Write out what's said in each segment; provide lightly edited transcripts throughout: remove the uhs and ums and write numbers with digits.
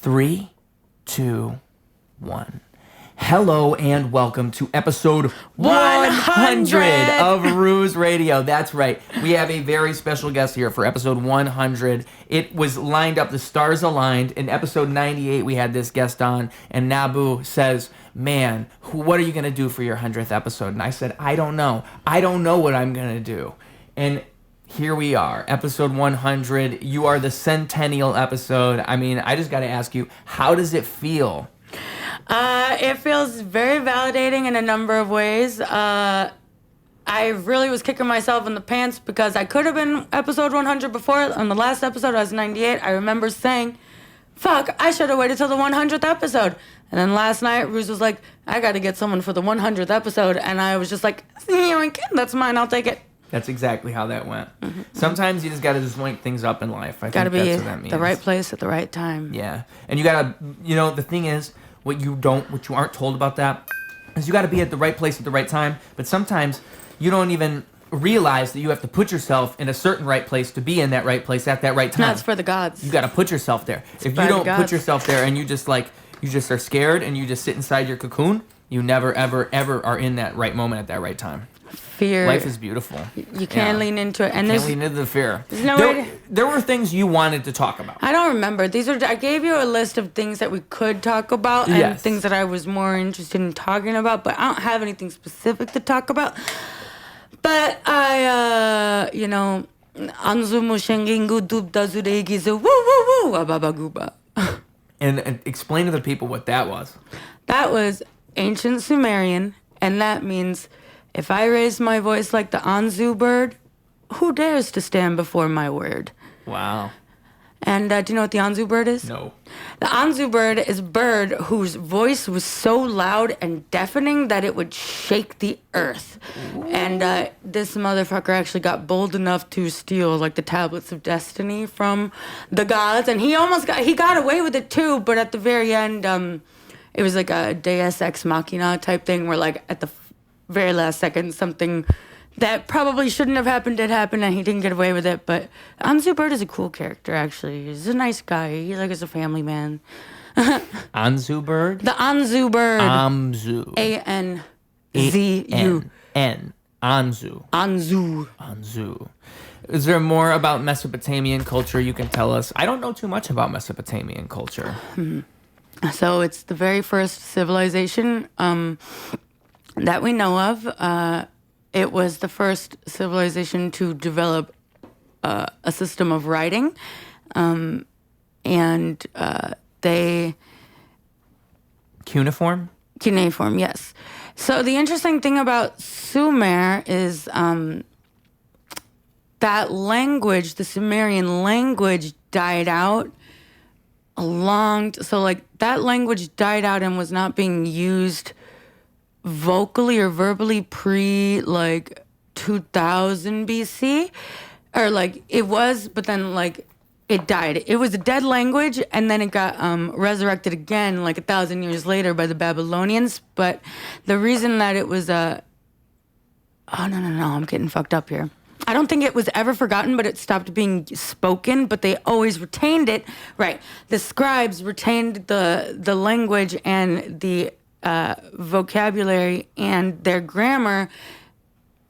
3, 2, 1. Hello and welcome to episode 100 of Ruse Radio. That's right. We have a very special guest here for episode 100. It was lined up, the stars aligned. In episode 98, we had this guest on, and Nabu says, man, what are you going to do for your 100th episode? And I said, I don't know. I don't know what I'm going to do. And here we are, episode 100. You are the centennial episode. I mean, I just got to ask you, how does it feel? It feels very validating in a number of ways. I really was kicking myself in the pants because I could have been episode 100 before. On the last episode, I was 98. I remember saying, fuck, I should have waited till the 100th episode. And then last night, Ruse was like, I got to get someone for the 100th episode. And I was just like, that's mine, I'll take it. That's exactly how that went. Mm-hmm. Sometimes you just got to just link things up in life. I think that's what that means. The right place at the right time. Yeah. And you got to, the thing is, what you aren't told about that is you got to be at the right place at the right time. But sometimes you don't even realize that you have to put yourself in a certain right place to be in that right place at that right time. That's for the gods. You got to put yourself there. If you don't put yourself there and you just are scared and you just sit inside your cocoon, you never, ever, ever are in that right moment at that right time. Fear. Life is beautiful. You can't lean into it. And you can't lean into the fear. No there were things you wanted to talk about. I don't remember. I gave you a list of things that we could talk about and things that I was more interested in talking about, but I don't have anything specific to talk about. But I, Anzu mushengingu dubda zuregizu woo woo woo ababaguba. And explain to the people what that was. That was ancient Sumerian, and that means if I raise my voice like the Anzu bird, who dares to stand before my word? Wow. And do you know what the Anzu bird is? No. The Anzu bird is a bird whose voice was so loud and deafening that it would shake the earth. Ooh. And this motherfucker actually got bold enough to steal like the tablets of destiny from the gods, and he got away with it too. But at the very end, it was like a Deus Ex Machina type thing, where like at the very last second, something that probably shouldn't have happened did happen, and he didn't get away with it. But Anzu Bird is a cool character, actually. He's a nice guy. He's a family man. Anzu Bird? The Anzu Bird. Anzu. A-N-Z-U. N. Anzu. Anzu. Anzu. Is there more about Mesopotamian culture you can tell us? I don't know too much about Mesopotamian culture. So it's the very first civilization that we know of. It was the first civilization to develop a system of writing, and they... Cuneiform, yes. So the interesting thing about Sumer is that language, the Sumerian language, died out that language died out and was not being used vocally or verbally pre 2000 BC, or it was, but then it died. It was a dead language, and then it got resurrected again 1,000 years later by the Babylonians. But the reason that it was no, I'm getting fucked up here. I don't think it was ever forgotten, but it stopped being spoken, but they always retained it. Right. The scribes retained the language and the vocabulary and their grammar,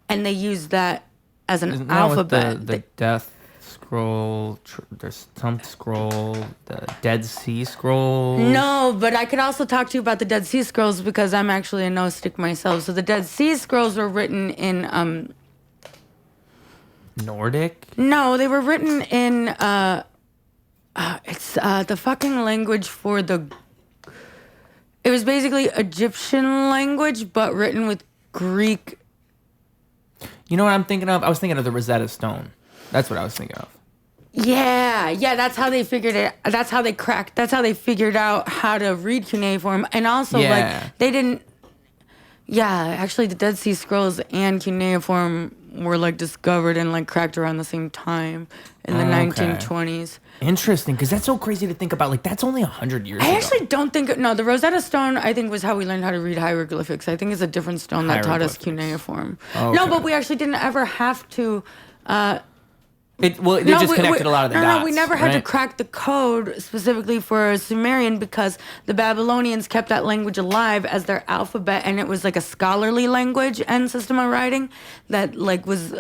and they used that as an alphabet. The Death Scroll, there's some scroll, the Dead Sea Scrolls. No, but I could also talk to you about the Dead Sea Scrolls because I'm actually a Gnostic myself. So the Dead Sea Scrolls were written in Nordic? No, they were written in it's the fucking language for the... It was basically Egyptian language, but written with Greek. You know what I'm thinking of? I was thinking of the Rosetta Stone. That's what I was thinking of. Yeah, that's how they figured it. That's how they figured out how to read cuneiform. And also, they didn't... Yeah, actually, the Dead Sea Scrolls and cuneiform were discovered and cracked around the same time in the 1920s. Interesting, because that's so crazy to think about. That's only 100 years ago. I actually don't think... No, the Rosetta Stone, I think, was how we learned how to read hieroglyphics. I think it's a different stone that taught us cuneiform. Okay. No, but we actually didn't ever have to They just connected a lot of the dots. No, we never had to right? crack the code specifically for Sumerian because the Babylonians kept that language alive as their alphabet, and it was like a scholarly language and system of writing that like was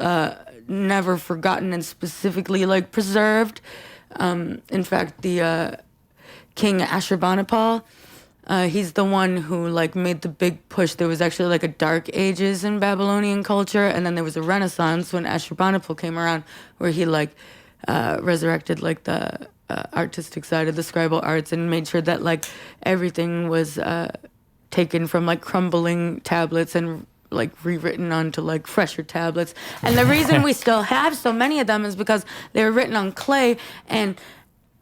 never forgotten and specifically like preserved. In fact, the King Ashurbanipal, he's the one who like made the big push. There was actually like a Dark Ages in Babylonian culture, and then there was a Renaissance when Ashurbanipal came around, where he like resurrected like the artistic side of the scribal arts and made sure that like everything was taken from like crumbling tablets and like rewritten onto like fresher tablets. And the reason we still have so many of them is because they were written on clay, and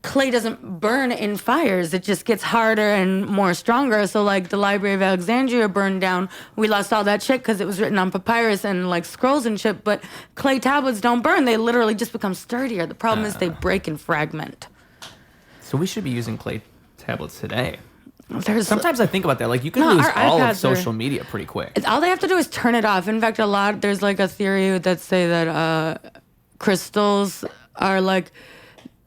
clay doesn't burn in fires. It just gets harder and more stronger. So like the Library of Alexandria burned down. We lost all that shit because it was written on papyrus and like scrolls and shit. But clay tablets don't burn. They literally just become sturdier. The problem is they break and fragment. So we should be using clay tablets today. Sometimes I think about that. Like you can lose all of social media pretty quick. All they have to do is turn it off. In fact, there's like a theory that say that crystals are like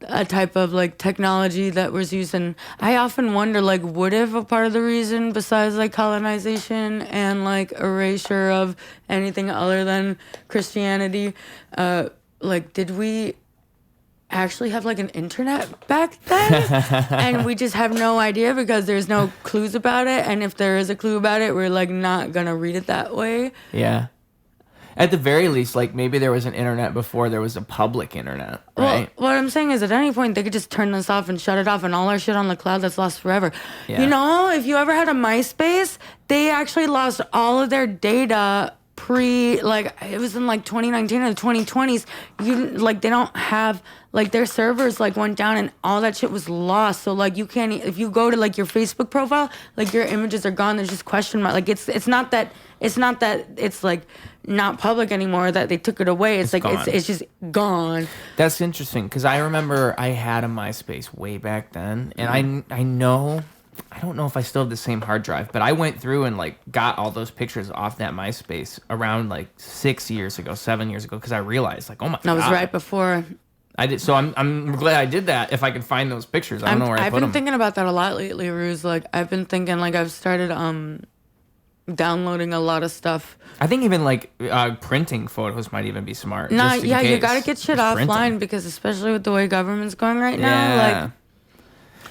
a type of like technology that was used, and I often wonder like what if a part of the reason besides like colonization and like erasure of anything other than Christianity, like did we actually have like an internet back then and we just have no idea because there's no clues about it, and if there is a clue about it we're like not gonna read it that way. Yeah. At the very least, like maybe there was an internet before there was a public internet, right? Well, what I'm saying is at any point they could just turn this off and shut it off, and all our shit on the cloud that's lost forever. Yeah. You know, if you ever had a MySpace, they actually lost all of their data like it was in like 2019 or the 2020s. They don't have like their servers like went down and all that shit was lost. So like you can't, if you go to like your Facebook profile, like your images are gone. There's just question mark. Like it's not that it's like not public anymore that they took it away. It's like gone. it's just gone. That's interesting because I remember I had a MySpace way back then, and I don't know if I still have the same hard drive, but I went through and like got all those pictures off that MySpace around like 7 years ago, because I realized like, oh my god, that was right before. I did. So I'm glad I did that. If I can find those pictures, I don't know where I put them. I've been thinking about that a lot lately, Ruse. Like I've been thinking like I've started downloading a lot of stuff. I think even like printing photos might even be smart. Nah, just in yeah, case. you gotta get shit Just offline print 'em. because especially with the way government's going right now, Yeah. like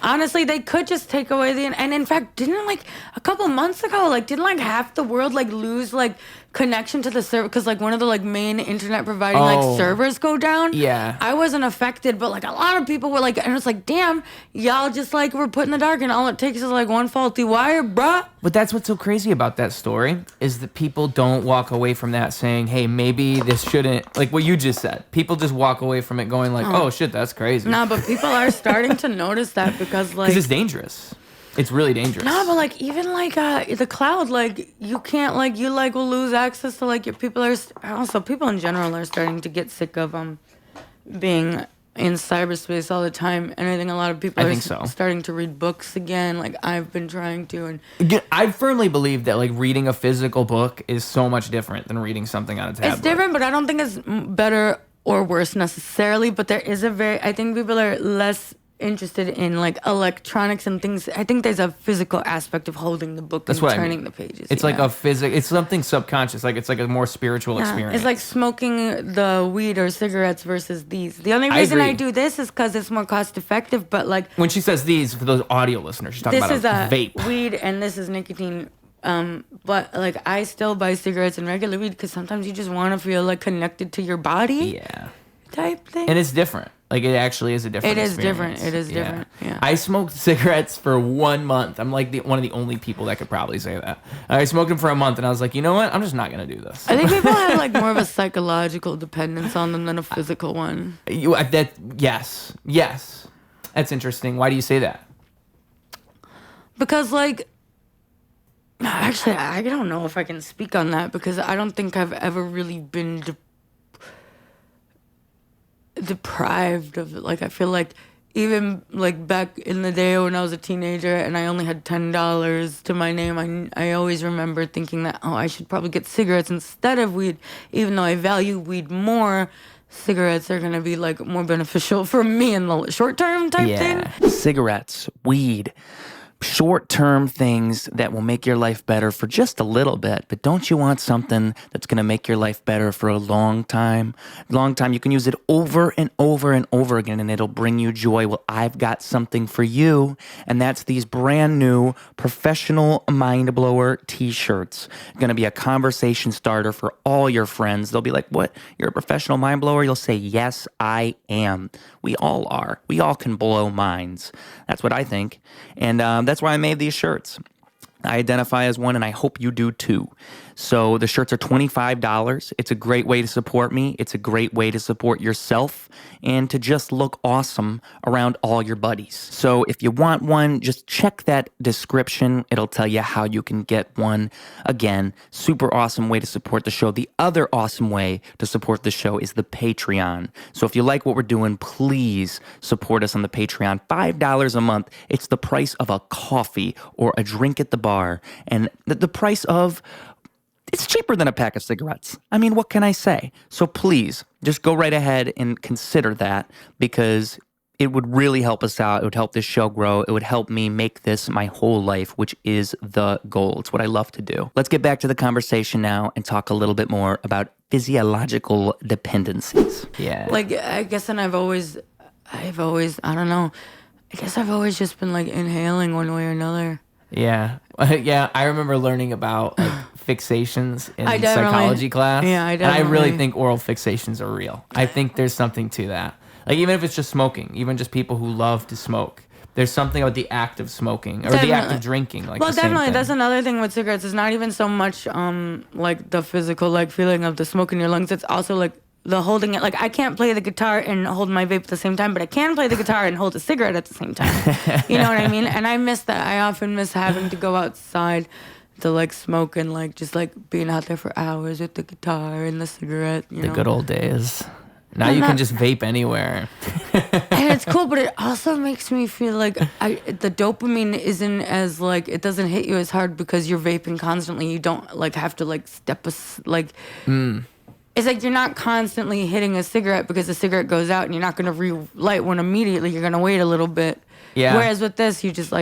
honestly, they could just take away and in fact, didn't like a couple months ago, like didn't like half the world like lose like connection to the server because like one of the like main internet providing like servers go down. Yeah. I wasn't affected, but like a lot of people were like, and it's like, damn, y'all just like were put in the dark, and all it takes is like one faulty wire, bruh. But that's what's so crazy about that story is that people don't walk away from that saying, hey, maybe this shouldn't, like what you just said. People just walk away from it going like, oh shit, that's crazy. Nah, but people are starting to notice that because like it's dangerous. It's really dangerous. No, but like even like the cloud, like you can't like you like will lose access to like your people in general are starting to get sick of being in cyberspace all the time, and I think a lot of people are starting to read books again. Like I've been trying to, and I firmly believe that like reading a physical book is so much different than reading something on a tablet. It's different, but I don't think it's better or worse necessarily. But there is I think people are less interested in like electronics and things. I think there's a physical aspect of holding the book and turning the pages. It's like it's something subconscious. Like it's like a more spiritual experience. It's like smoking the weed or cigarettes versus these. The only reason I do this is because it's more cost effective. But like when she says these, for those audio listeners, she's talking about a vape. Weed, and this is nicotine. But like I still buy cigarettes and regular weed because sometimes you just want to feel like connected to your body. Yeah. Type thing. And it's different. Like it actually is a different experience. Experience. It is different. Yeah. I smoked cigarettes for 1 month. I'm like one of the only people that could probably say that. I smoked them for a month and I was like, you know what? I'm just not going to do this. I think people have like more of a psychological dependence on them than a physical one. Yes. That's interesting. Why do you say that? Because like, actually, I don't know if I can speak on that because I don't think I've ever really been deprived of it. Like I feel like even like back in the day when I was a teenager and I only had $10 to my name, I always remember thinking that I should probably get cigarettes instead of weed, even though I value weed more. cigarettes are gonna be like more beneficial for me in the short term type thing. Cigarettes, weed, short-term things that will make your life better for just a little bit. But don't you want something that's going to make your life better for a long time? Long time. You can use it over and over and over again, and it'll bring you joy. Well, I've got something for you, and that's these brand new professional mind blower t-shirts. Going to be a conversation starter for all your friends. They'll be like, "What? You're a professional mind blower?" You'll say, "Yes, I am." We all are. We all can blow minds. That's what I think. And that's why I made these shirts. I identify as one, and I hope you do too. So the shirts are $25. It's a great way to support me. It's a great way to support yourself and to just look awesome around all your buddies. So if you want one, just check that description. It'll tell you how you can get one. Again, super awesome way to support the show. The other awesome way to support the show is the Patreon. So if you like what we're doing, please support us on the Patreon. $5 a month. It's the price of a coffee or a drink at the bar. And the price of... It's cheaper than a pack of cigarettes. I mean, what can I say? So please, just go right ahead and consider that, because it would really help us out. It would help this show grow. It would help me make this my whole life, which is the goal. It's what I love to do. Let's get back to the conversation now and talk a little bit more about physiological dependencies. Yeah. Like, I guess, and I've always, I don't know, I guess I've always just been like inhaling one way or another. Yeah. Yeah, I remember learning about like fixations in psychology class. Yeah, I And I really think oral fixations are real. I think there's something to that. Like, even if it's just smoking, even just people who love to smoke, there's something about the act of smoking or the act of drinking. Like, well, the same definitely. thing. That's another thing with cigarettes. It's not even so much like the physical like feeling of the smoke in your lungs. It's also like the holding it. Like, I can't play the guitar and hold my vape at the same time, but I can play the guitar and hold a cigarette at the same time. You know what I mean? And I miss that. I often miss having to go outside to like smoke and like just like being out there for hours with the guitar and the cigarette. You the know? good old days. Now you can just vape anywhere. And it's cool, but it also makes me feel like the dopamine isn't as like, it doesn't hit you as hard because you're vaping constantly. You don't like have to like it's like you're not constantly hitting a cigarette because the cigarette goes out and you're not going to relight one immediately. You're going to wait a little bit. Yeah. Whereas with this, you just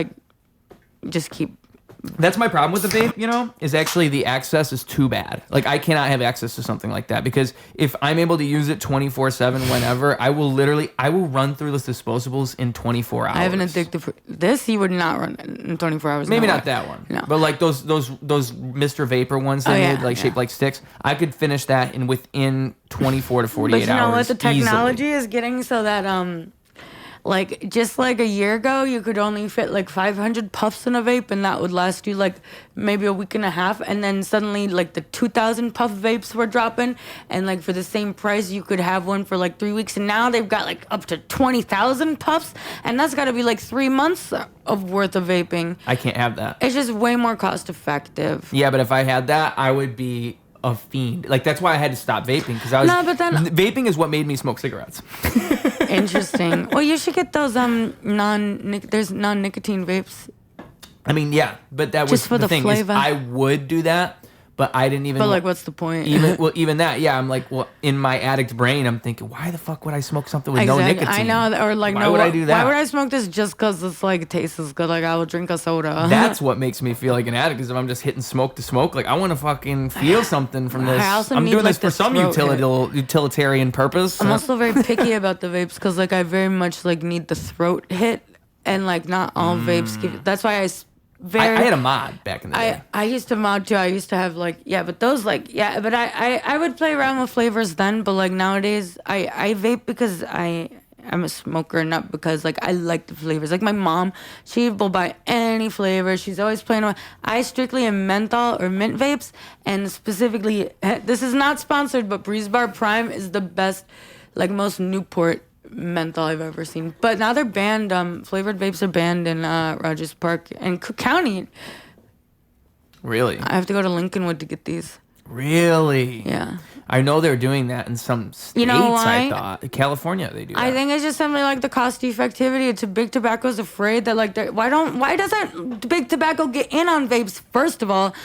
keep. That's my problem with the vape, is actually the access is too bad. Like, I cannot have access to something like that, because if I'm able to use it 24/7 whenever, I will run through those disposables in 24 hours. I have an addictive. This you would not run in 24 hours. Maybe not that one. No. But like those Mr. Vapor ones they made, like shaped like sticks, I could finish that within 24 to 48 hours. But you know what? The technology easily. is getting so that like just like a year ago, you could only fit like 500 puffs in a vape, and that would last you like maybe a week and a half. And then suddenly, like the 2,000 puff vapes were dropping, and like for the same price, you could have one for like 3 weeks. And now they've got like up to 20,000 puffs, and that's got to be like 3 months of worth of vaping. I can't have that. It's just way more cost effective. Yeah, but if I had that, I would be a fiend. Like, that's why I had to stop vaping, because I was. No, but then vaping is what made me smoke cigarettes. Interesting. Well, you should get those there's non-nicotine vapes. I mean, yeah, but that was just for the thing. flavor. Is I would do that, but I didn't even. But like, what's the point? Even that, yeah. I'm like, well, in my addict brain, I'm thinking, why the fuck would I smoke something with no nicotine? I know, or like, why would I do that? Why would I smoke this just because it's like it tastes good? Like, I will drink a soda. That's what makes me feel like an addict. Is if I'm just hitting smoke to smoke. Like, I want to fucking feel something from this. I'm doing this for some utilitarian purpose. I'm also very picky about the vapes because like I very much like need the throat hit, and like not all vapes give. That's why I had a mod back in the day. I used to mod too. I used to have like, but those like, but I would play around with flavors then, but like nowadays I vape because I'm a smoker, not because like I like the flavors. Like my mom, she will buy any flavor. She's always playing around. I strictly am menthol or mint vapes, and specifically, this is not sponsored, but Breeze Bar Prime is the best, like most Newport menthol I've ever seen. But now they're banned. Flavored vapes are banned in Rogers Park and Cook County. Really? I have to go to Lincolnwood to get these. Really? Yeah. I know they're doing that in some states. You know why? I thought California they do that. I think it's just something like the cost effectivity. It's big tobacco's afraid that like why doesn't big tobacco get in on vapes? First of all,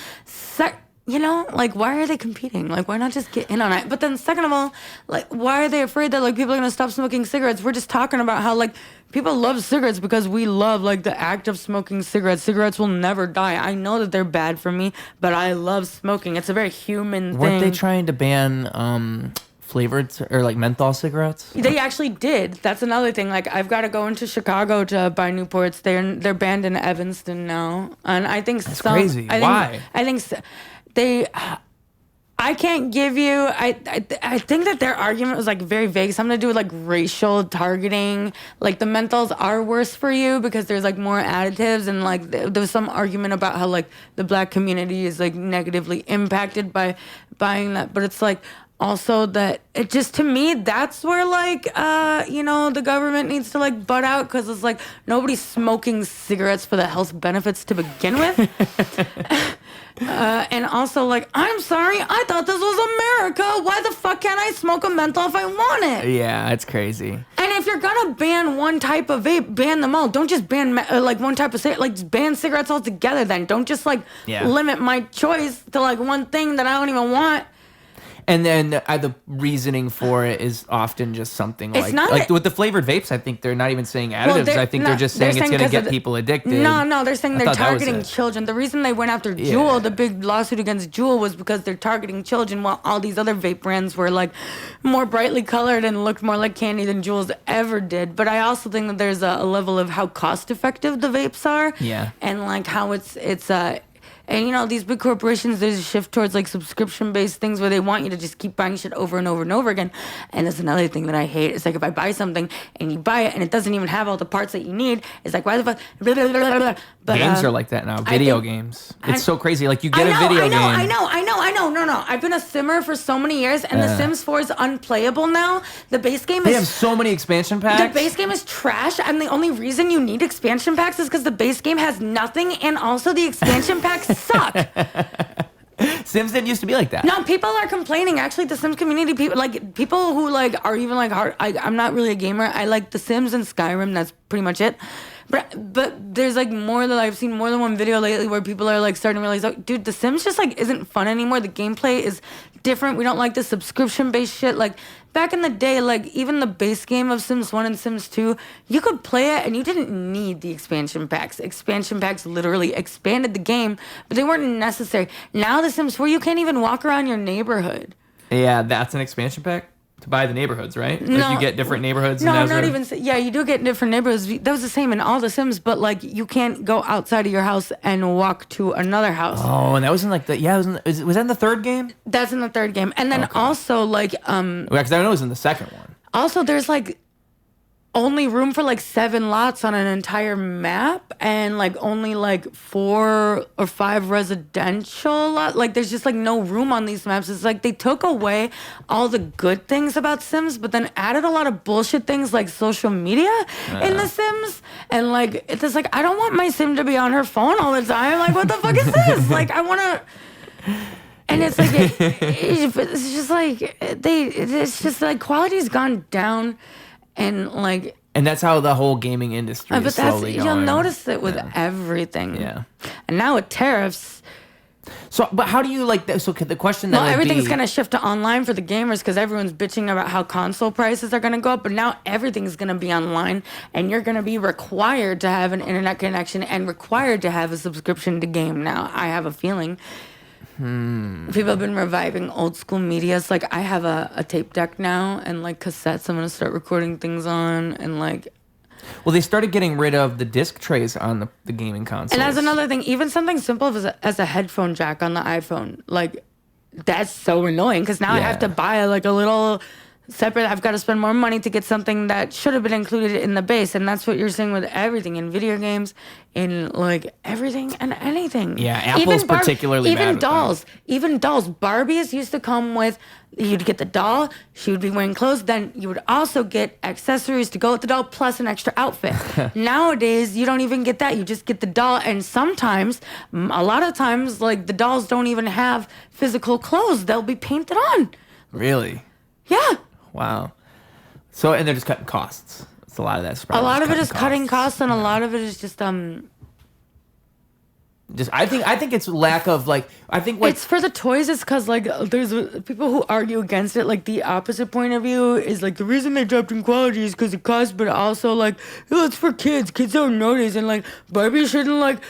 you know, like, why are they competing? Like, why not just get in on it? But then second of all, like, why are they afraid that, like, people are going to stop smoking cigarettes? We're just talking about how, like, people love cigarettes because we love, like, the act of smoking cigarettes. Cigarettes will never die. I know that they're bad for me, but I love smoking. It's a very human thing. Weren't they trying to ban flavored or like menthol cigarettes? They actually did. That's another thing. Like, I've got to go into Chicago to buy Newports. They're banned in Evanston now, and I think that's crazy. Why? I think I can't give you. I think that their argument was like very vague. Something to do with like racial targeting. Like the menthols are worse for you because there's like more additives, and like there was some argument about how like the black community is like negatively impacted by buying that. But it's like also that it just, to me, that's where like you know, the government needs to like butt out, because it's like nobody's smoking cigarettes for the health benefits to begin with. And also, like, I'm sorry, I thought this was America. Why the fuck can't I smoke a menthol if I want it? Yeah, it's crazy. And if you're gonna ban one type of vape, ban them all. Don't just ban like one type of cigarette. Like, just ban cigarettes altogether. Then don't just like limit my choice to like one thing that I don't even want. And then the reasoning for it is often just something It's like, not with the flavored vapes, I think they're not even saying additives. I think they're just saying it's going to get people addicted. No, they're saying they're targeting children. The reason they went after Juul, the big lawsuit against Juul, was because they're targeting children, while all these other vape brands were like more brightly colored and looked more like candy than Juul's ever did. But I also think that there's a level of how cost effective the vapes are. Yeah. And like how it's and, you know, these big corporations, there's a shift towards, like, subscription-based things where they want you to just keep buying shit over and over and over again. And that's another thing that I hate. It's like, if I buy something and you buy it and it doesn't even have all the parts that you need, it's like, why the fuck? Blah, blah, blah, blah, blah. But, games are like that now. Video games. It's so crazy. Like, you get a video game. I know. No. I've been a simmer for so many years, and The Sims 4 is unplayable now. The base game is... They have so many expansion packs. The base game is trash, and the only reason you need expansion packs is because the base game has nothing, and also the expansion packs suck. Sims didn't used to be like that. No, people are complaining. Actually, the Sims community, people who like are even like hard. I'm not really a gamer. I like The Sims and Skyrim. That's pretty much it. But there's like more that I've seen more than one video lately where people are like starting to realize, oh, dude, The Sims just like isn't fun anymore. The gameplay is different. We don't like the subscription based shit. Like back in the day, like even the base game of Sims 1 and Sims 2, you could play it and you didn't need the expansion packs. Expansion packs literally expanded the game, but they weren't necessary. Now The Sims 4, you can't even walk around your neighborhood. Yeah, that's an expansion pack? To buy the neighborhoods, right? No, like you get different neighborhoods. No, I'm not even. Yeah, you do get different neighborhoods. That was the same in all the Sims, but like you can't go outside of your house and walk to another house. Oh, and that was in like the was that in the third game? That's in the third game, and then also like because I know it was in the second one. Also, there's like only room for like 7 lots on an entire map, and like only like 4 or 5 residential lots. Like there's just like no room on these maps. It's like they took away all the good things about Sims, but then added a lot of bullshit things like social media in the Sims. And like it's just like, I don't want my Sim to be on her phone all the time. Like, what the fuck is this? Like, I want to. And it's like it's just like it's just like quality's gone down. And like, and that's how the whole gaming industry is slowly going. You'll notice it with everything. Yeah. And now with tariffs. So, but how do you like that? So the question that everything's going to shift to online for the gamers because everyone's bitching about how console prices are going to go up. But now everything's going to be online, and you're going to be required to have an internet connection and required to have a subscription to game. Now, I have a feeling. People have been reviving old school media. It's like I have a tape deck now and like cassettes I'm going to start recording things on, and like... Well, they started getting rid of the disc trays on the gaming consoles. And that's another thing. Even something simple as a headphone jack on the iPhone. Like, that's so annoying because now I have to buy like a little... separate. I've got to spend more money to get something that should have been included in the base, and that's what you're seeing with everything in video games, in like everything and anything. Yeah, Apple's particularly even bad with dolls. Even dolls. Barbies used to come with. You'd get the doll. She would be wearing clothes. Then you would also get accessories to go with the doll plus an extra outfit. Nowadays, you don't even get that. You just get the doll, and sometimes, a lot of times, like the dolls don't even have physical clothes. They'll be painted on. Really? Yeah. Wow. So, and they're just cutting costs. It's a lot of that. A lot of it is cutting costs, and a lot of it is just I think it's lack of like. I think what It's for the toys. It's because like there's people who argue against it. Like the opposite point of view is like the reason they dropped in quality is because it costs, but also like it's for kids. Kids don't notice, and like Barbie shouldn't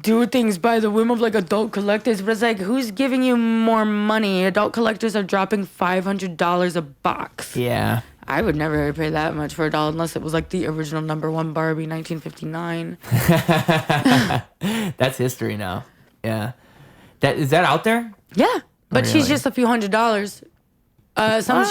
do things by the whim of like adult collectors. But it's like who's giving you more money? Adult collectors are dropping $500 a box. Yeah. I would never pay that much for a doll unless it was like the original #1 Barbie, 1959. That's history now. Yeah. Is that out there? Yeah, but Really? she's just a few $100s.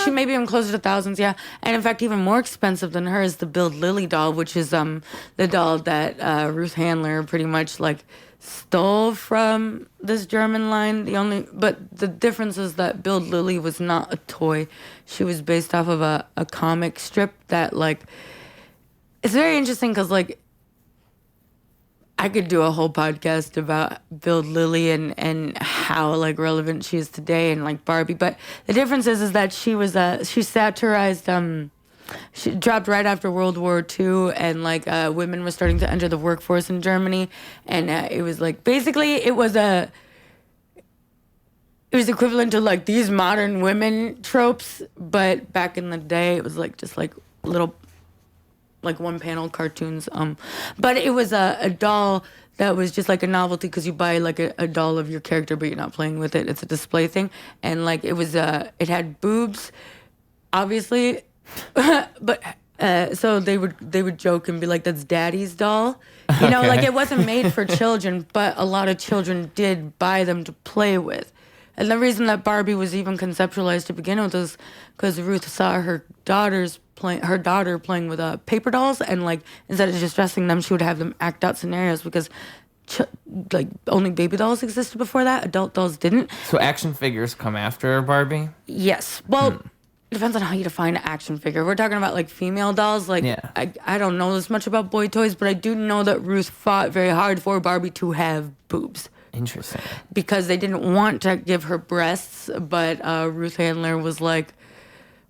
She may be even closer to thousands, yeah. And in fact, even more expensive than her is the Build Lily doll, which is the doll that Ruth Handler pretty much like stole from this German line. But the difference is that Build Lily was not a toy. She was based off of a comic strip that like. It's very interesting because like. I could do a whole podcast about Build Lily and how like relevant she is today and like Barbie, but the difference is that she satirized she dropped right after World War II and like women were starting to enter the workforce in Germany, and it was like basically it was equivalent to like these modern women tropes, but back in the day it was like just like little like one panel cartoons, but it was a doll that was just like a novelty because you buy like a doll of your character but you're not playing with it. It's a display thing, and like it had boobs obviously, but so they would joke and be like, that's daddy's doll, you know. Like it wasn't made for children, but a lot of children did buy them to play with. And the reason that Barbie was even conceptualized to begin with was because Ruth saw her daughter playing with paper dolls, and like instead of just dressing them, she would have them act out scenarios because like only baby dolls existed before that. Adult dolls didn't. So action figures come after Barbie? Yes. Well, it depends on how you define an action figure. We're talking about like female dolls. Like I don't know this much about boy toys, but I do know that Ruth fought very hard for Barbie to have boobs. Interesting. Because they didn't want to give her breasts, but Ruth Handler was like,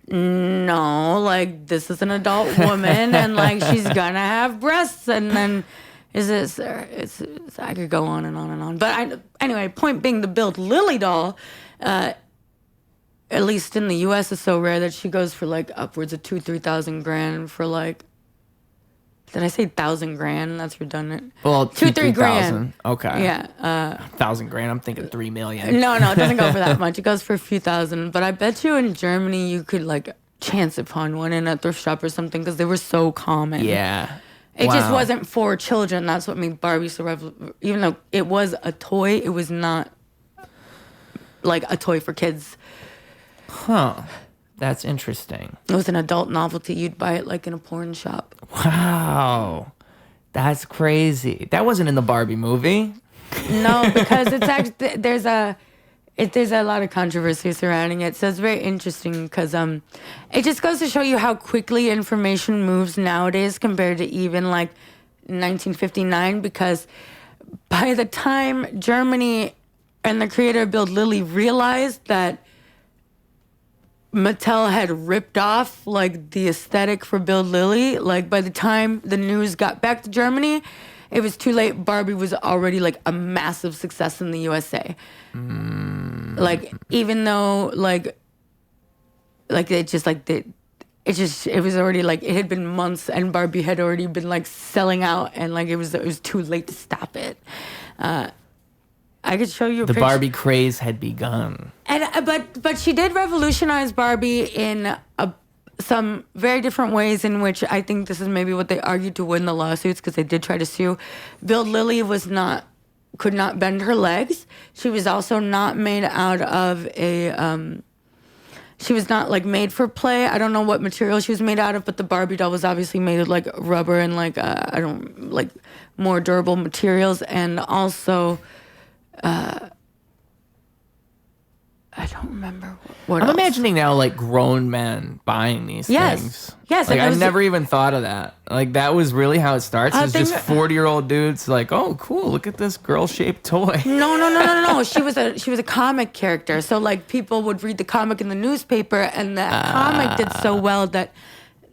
no, like this is an adult woman and like she's gonna have breasts, and then I could go on and on and on. But anyway, point being, the Build Lily doll, at least in the US, is so rare that she goes for like upwards of $2,000-3,000 grand for like. Did I say $1,000 that's redundant? Well, 2-3 grand. Okay. Yeah. $1,000 I'm thinking $3 million. No, it doesn't go for that much. It goes for a few thousand. But I bet you in Germany you could like chance upon one in a thrift shop or something because they were so common. Yeah. It just wasn't for children. That's what made Barbie so even though it was a toy, it was not like a toy for kids. Huh. That's interesting. It was an adult novelty. You'd buy it like in a porn shop. Wow. That's crazy. That wasn't in the Barbie movie. No, because it's actually there's a lot of controversy surrounding it. So it's very interesting because it just goes to show you how quickly information moves nowadays compared to even like 1959, because by the time Germany and the creator of Build Lily realized that Mattel had ripped off like the aesthetic for Build Lily, like by the time the news got back to Germany, it was too late. Barbie was already like a massive success in the USA. Like even though it was already like it had been months and Barbie had already been like selling out, and like it was too late to stop it. I could show you a picture. Barbie craze had begun. And but she did revolutionize Barbie in some very different ways, in which I think this is maybe what they argued to win the lawsuits, because they did try to sue. Build Lily could not bend her legs. She was also not made out of she was not like made for play. I don't know what material she was made out of, but the Barbie doll was obviously made of like rubber and like more durable materials, and also. I don't remember what I'm else. imagining now like grown men buying these things. Yes. Like I never even thought of that. Like that was really how it starts. It's just 40-year-old dudes like, oh, cool, look at this girl-shaped toy. No. She was a comic character. So like people would read the comic in the newspaper, and that comic did so well that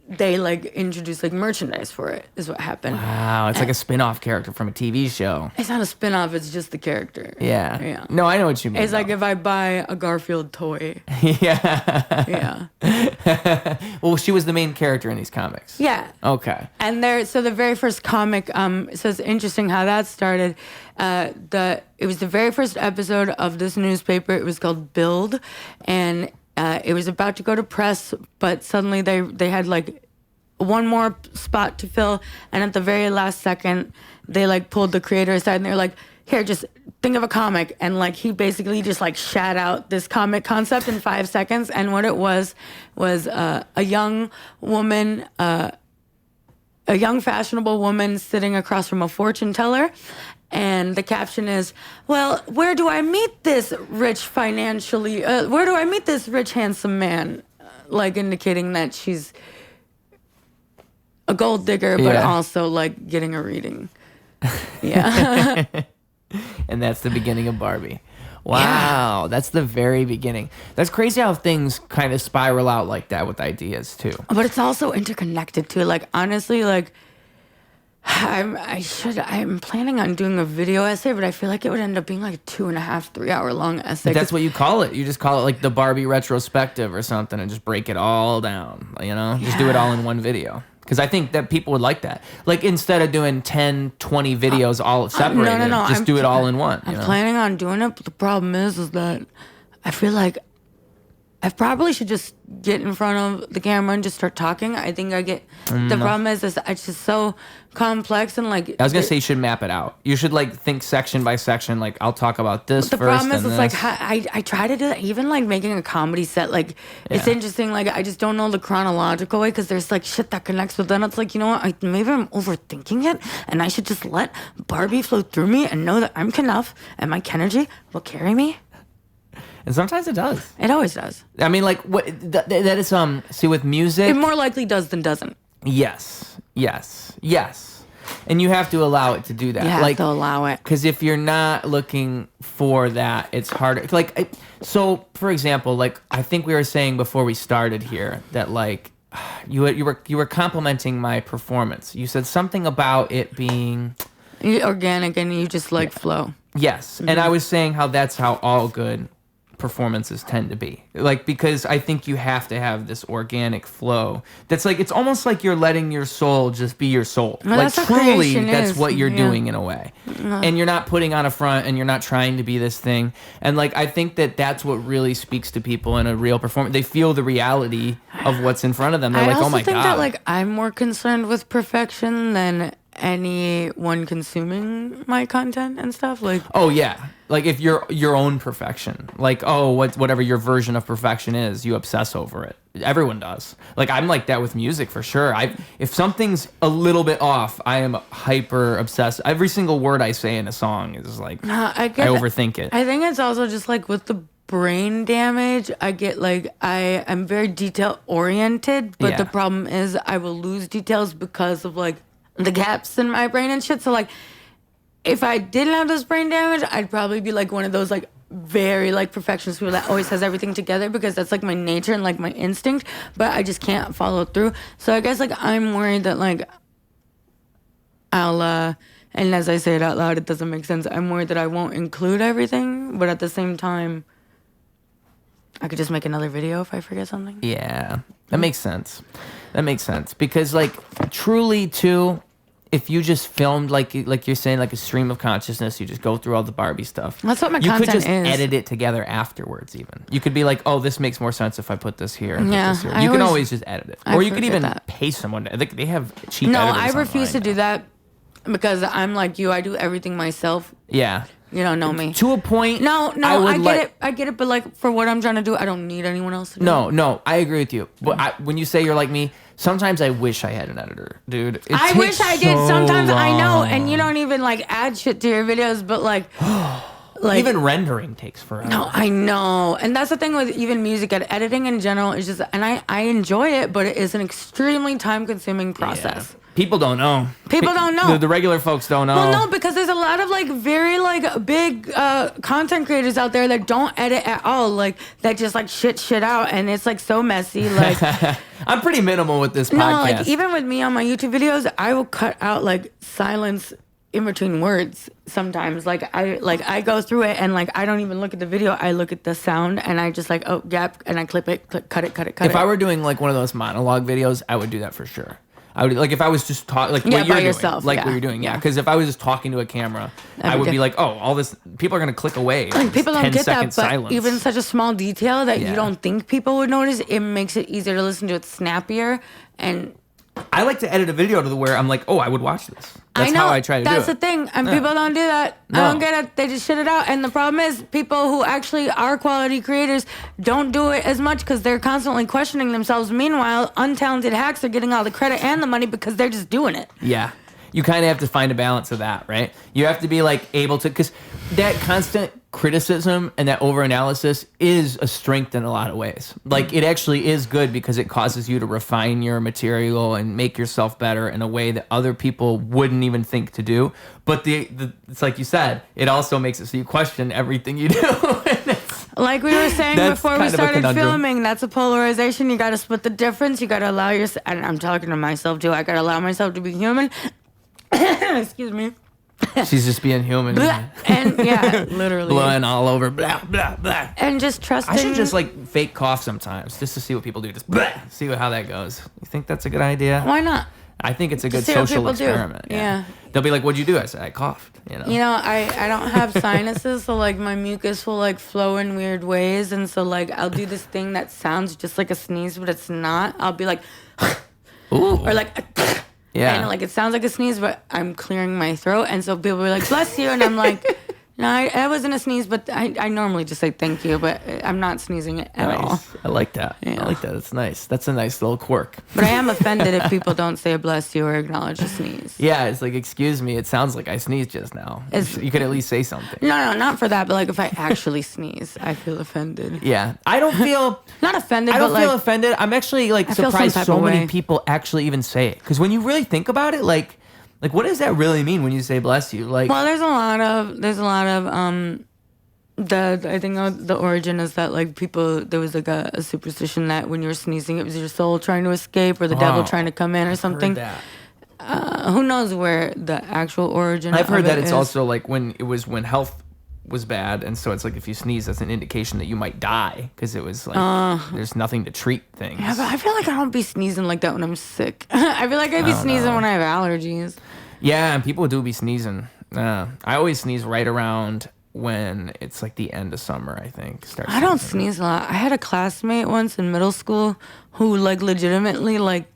they like introduced like merchandise for it is what happened. Wow, it's like a spin-off character from a TV show. It's not a spin-off, it's just the character. Yeah. No, I know what you mean. It's like if I buy a Garfield toy. Yeah. Yeah. Well, she was the main character in these comics. Yeah. Okay. And so the very first comic, so it's interesting how that started. It was the very first episode of this newspaper. It was called Build, and it was about to go to press, but suddenly they had like one more spot to fill, and at the very last second, they like pulled the creator aside, and they're like, "Here, just think of a comic," and like he basically just like shat out this comic concept in 5 seconds, and what it was a young woman, a young fashionable woman sitting across from a fortune teller. And the caption is, well, where do I meet this rich financially, where do I meet this rich, handsome man? Like indicating that she's a gold digger, but also like getting a reading. Yeah. And that's the beginning of Barbie. Wow, that's the very beginning. That's crazy how things kind of spiral out like that with ideas too. But it's also interconnected too. Like honestly, like I'm planning on doing a video essay, but I feel like it would end up being like a 2.5, 3 hour long essay. That's what you call it. You just call it like the Barbie retrospective or something and just break it all down, you know? Just do it all in one video. Because I think that people would like that. Like instead of doing 10, 20 videos all separated, just do it all in one. I'm planning on doing it, but the problem is that I feel like I probably should just get in front of the camera and just start talking. I think the problem is it's just so complex and like. I was gonna say you should map it out. You should like think section by section. Like I'll talk about this the first. The problem is it's like I try to do that. Even like making a comedy set, like it's interesting. Like I just don't know the chronological way because there's like shit that connects. But then it's like, you know what? Maybe I'm overthinking it, and I should just let Barbie flow through me and know that I'm enough and my energy will carry me. And sometimes it does. It always does. I mean, like what that is. See, with music, it more likely does than doesn't. Yes. And you have to allow it to do that. You have to allow it. Because if you're not looking for that, it's harder. Like, so for example, like I think we were saying before we started here that like you were complimenting my performance. You said something about it being organic and you just like flow. Yes, and I was saying how that's how all good performances tend to be, like, because I think you have to have this organic flow that's like, it's almost like you're letting your soul just be your soul. Well, like truly that's is. what you're doing in a way, and you're not putting on a front and you're not trying to be this thing. And like I think that's what really speaks to people in a real performance. They feel the reality of what's in front of them. They're like, oh my god. I think that like I'm more concerned with perfection than anyone consuming my content and stuff. Like, oh yeah, like if you're your own perfection, like whatever your version of perfection is, you obsess over it. Everyone does. Like I'm like that with music for sure. If something's a little bit off, I am hyper obsessed. Every single word I say in a song is like I overthink it. I think it's also just like with the brain damage, I get like I'm very detail oriented, but the problem is I will lose details because of like the gaps in my brain and shit. So like if I didn't have this brain damage, I'd probably be like one of those like very like perfectionist people that always has everything together because that's like my nature and like my instinct, but I just can't follow through. So I guess like I'm worried that like I'll and as I say it out loud, it doesn't make sense. I'm worried that I won't include everything, but at the same time I could just make another video if I forget something. Yeah, that makes sense. That makes sense because like truly too, if you just filmed like you're saying, like a stream of consciousness, you just go through all the Barbie stuff. That's what my content is. You could just is. edit it together afterwards. Even you could be like, oh, this makes more sense if I put this here. And yeah, put this here. You can always just edit it, or you could even pay someone. They have cheap. No, editors I refuse to now. do that because I'm like you. I do everything myself. Yeah. You don't know me. To a point. No, I get it, but like for what I'm trying to do, I don't need anyone else to do it. No, I agree with you. But when you say you're like me, sometimes I wish I had an editor, dude. I wish I did. Sometimes I know, and you don't even like add shit to your videos, but like even rendering takes forever. No, I know. And that's the thing with even music editing in general is just, and I enjoy it, but it is an extremely time consuming process. People don't know. People don't know. The regular folks don't know. Well, no, because there's a lot of like very like big content creators out there that don't edit at all, like that just like shit out, and it's like so messy. Like I'm pretty minimal with this podcast. no, like even with me on my YouTube videos, I will cut out like silence in between words sometimes. Like I go through it and like I don't even look at the video. I look at the sound and I just like yep, and I clip it, cut it. If I were doing like one of those monologue videos, I would do that for sure. I would like if I was just talking like what you're yourself, doing, what you're doing, Because if I was just talking to a camera, I would be like, oh, all this people are gonna click away. Like people don't get that, but silence. even such a small detail that you don't think people would notice, it makes it easier to listen to. It snappier, and I like to edit a video to where I'm like, oh, I would watch this. That's how I try to do it. That's the thing, and people don't do that. No. I don't get it. They just shit it out, and the problem is people who actually are quality creators don't do it as much because they're constantly questioning themselves. Meanwhile, untalented hacks are getting all the credit and the money because they're just doing it. Yeah. You kind of have to find a balance of that, right? You have to be like able to, because that constant criticism and that over-analysis is a strength in a lot of ways. Like it actually is good because it causes you to refine your material and make yourself better in a way that other people wouldn't even think to do. But it's like you said, it also makes it so you question everything you do. Like we were saying before we started filming, that's a polarization. You got to split the difference. You got to allow yourself, and I'm talking to myself too, I got to allow myself to be human. Excuse me. She's just being human. And yeah, literally. Blowing all over, blah, blah, blah. And just trusting. I should just like fake cough sometimes just to see what people do. Just blah, see how that goes. You think that's a good idea? Why not? I think it's a good social experiment. Yeah. They'll be like, what'd you do? I said, I coughed. You know, I don't have sinuses, so like my mucus will like flow in weird ways. And so like I'll do this thing that sounds just like a sneeze, but it's not. I'll be like, ooh. Or like, yeah. And like it sounds like a sneeze, but I'm clearing my throat. And so people are like, bless you. And I'm like, no, I wasn't a sneeze, but I normally just say thank you, but I'm not sneezing at all. I like that. Yeah. I like that. It's nice. That's a nice little quirk. But I am offended if people don't say bless you or acknowledge a sneeze. Yeah, it's like, excuse me, it sounds like I sneezed just now. You could at least say something. No, not for that, but like if I actually sneeze, I feel offended. Yeah. I don't feel... Not offended, I don't but feel like, offended. I'm actually like surprised so many people actually even say it. Because when you really think about it, like what does that really mean when you say bless you? Like, well, there's a lot of I think the origin is that like people, there was like a superstition that when you were sneezing, it was your soul trying to escape or the devil trying to come in or something. Heard that. Who knows where the actual origin I've heard that it's also like when health was bad, and so it's like if you sneeze, that's an indication that you might die because it was like there's nothing to treat things. Yeah, but I feel like I don't be sneezing like that when I'm sick. I feel like I be sneezing when I have allergies. Yeah, and people do be sneezing. I always sneeze right around when it's like the end of summer, I think. I don't sneeze a lot. I had a classmate once in middle school who like legitimately like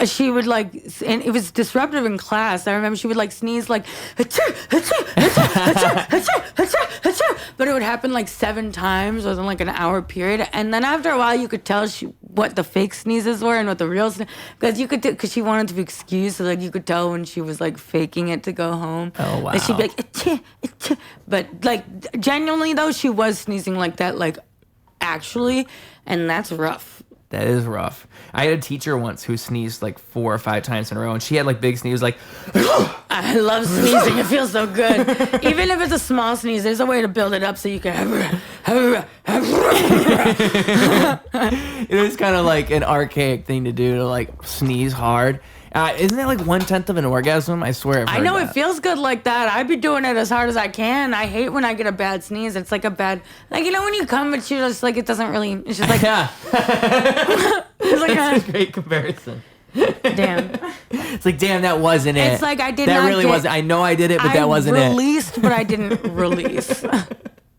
she would like, and it was disruptive in class. I remember she would like sneeze like, but it would happen like 7 times within like an hour period. And then after a while, you could tell what the fake sneezes were and what the real because she wanted to be excused. So like you could tell when she was like faking it to go home. Oh wow! And she'd be like, but like genuinely though, she was sneezing like that, like actually, and that's rough. That is rough. I had a teacher once who sneezed like 4 or 5 times in a row, and she had like big sneeze, like. I love sneezing. It feels so good. Even if it's a small sneeze, there's a way to build it up so you can It was kind of like an archaic thing to do to like sneeze hard. Isn't that like 1/10 of an orgasm? I swear. I know it feels good like that. I be doing it as hard as I can. I hate when I get a bad sneeze. It's like a bad, like, you know, when you come, but you're just like, it doesn't really, it's just like. Yeah. It's like that's a great comparison. Damn. It's like, damn, that wasn't it. It's like I did that not really wasn't. I know I did it, but that wasn't it. I released, but I didn't release.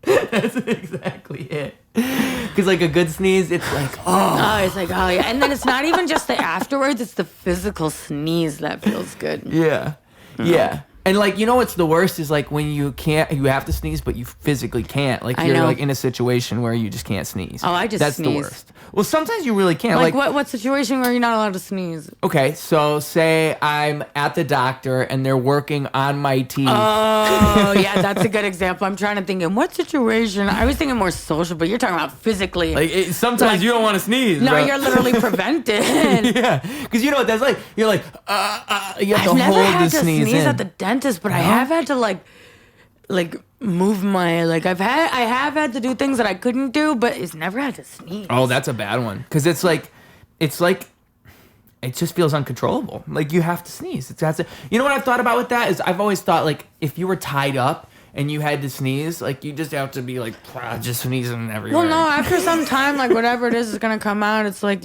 That's exactly it. Because like a good sneeze, it's like, oh. It's like, oh yeah. And then it's not even just the afterwards, it's the physical sneeze that feels good. Yeah. Yeah. And like, you know what's the worst is like when you have to sneeze, but you physically can't. Like you're like in a situation where you just can't sneeze. Oh, I just That's sneeze. the worst. Well, sometimes you really can't. Like what situation where you're not allowed to sneeze? Okay, so say I'm at the doctor and they're working on my teeth. Oh, yeah, that's a good example. I'm trying to think in what situation. I was thinking more social, but you're talking about physically. Like sometimes you don't want to sneeze. No, bro. you're literally prevented. Yeah, because you know what that's like. You're like, you have I've to never hold had the to sneeze sneeze in. at the dentist, but I have had to like move my I have had to do things that I couldn't do, but it's never had to sneeze. Oh, that's a bad one because it's like it just feels uncontrollable. Like you have to sneeze. You know what I've thought about with that is I've always thought like if you were tied up and you had to sneeze, like you just have to be like just sneezing everywhere. Well, no, after some time, like whatever it is gonna come out. It's like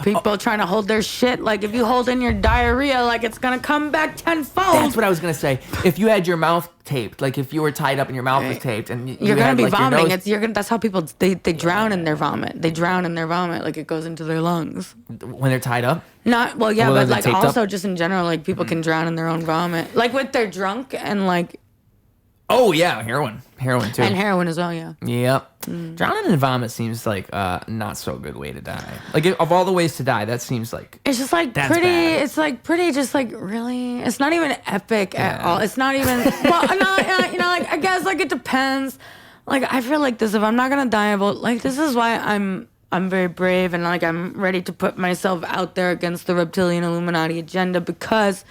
people trying to hold their shit. Like if you hold in your diarrhea, like it's gonna come back tenfold. That's what I was gonna say. If you had your mouth taped, like if you were tied up and your mouth was taped, and you're gonna had, be like, vomiting. Your nose, That's how people they drown in their vomit. They drown in their vomit, like it goes into their lungs. when they're tied up. Not well, yeah, Well, but they're like taped also up? just in general, like people can drown in their own vomit, like with they're drunk and like. Oh yeah, heroin too. And heroin as well, yeah. Yep. Drowning in vomit seems like not so good way to die. Like of all the ways to die, that seems like it's just like that's pretty. bad. It's like pretty. Just like really. It's not even epic at all. It's not even. Well, no, like I guess like it depends. Like I feel like this. If I'm not gonna die, this is why I'm very brave and like I'm ready to put myself out there against the reptilian Illuminati agenda, because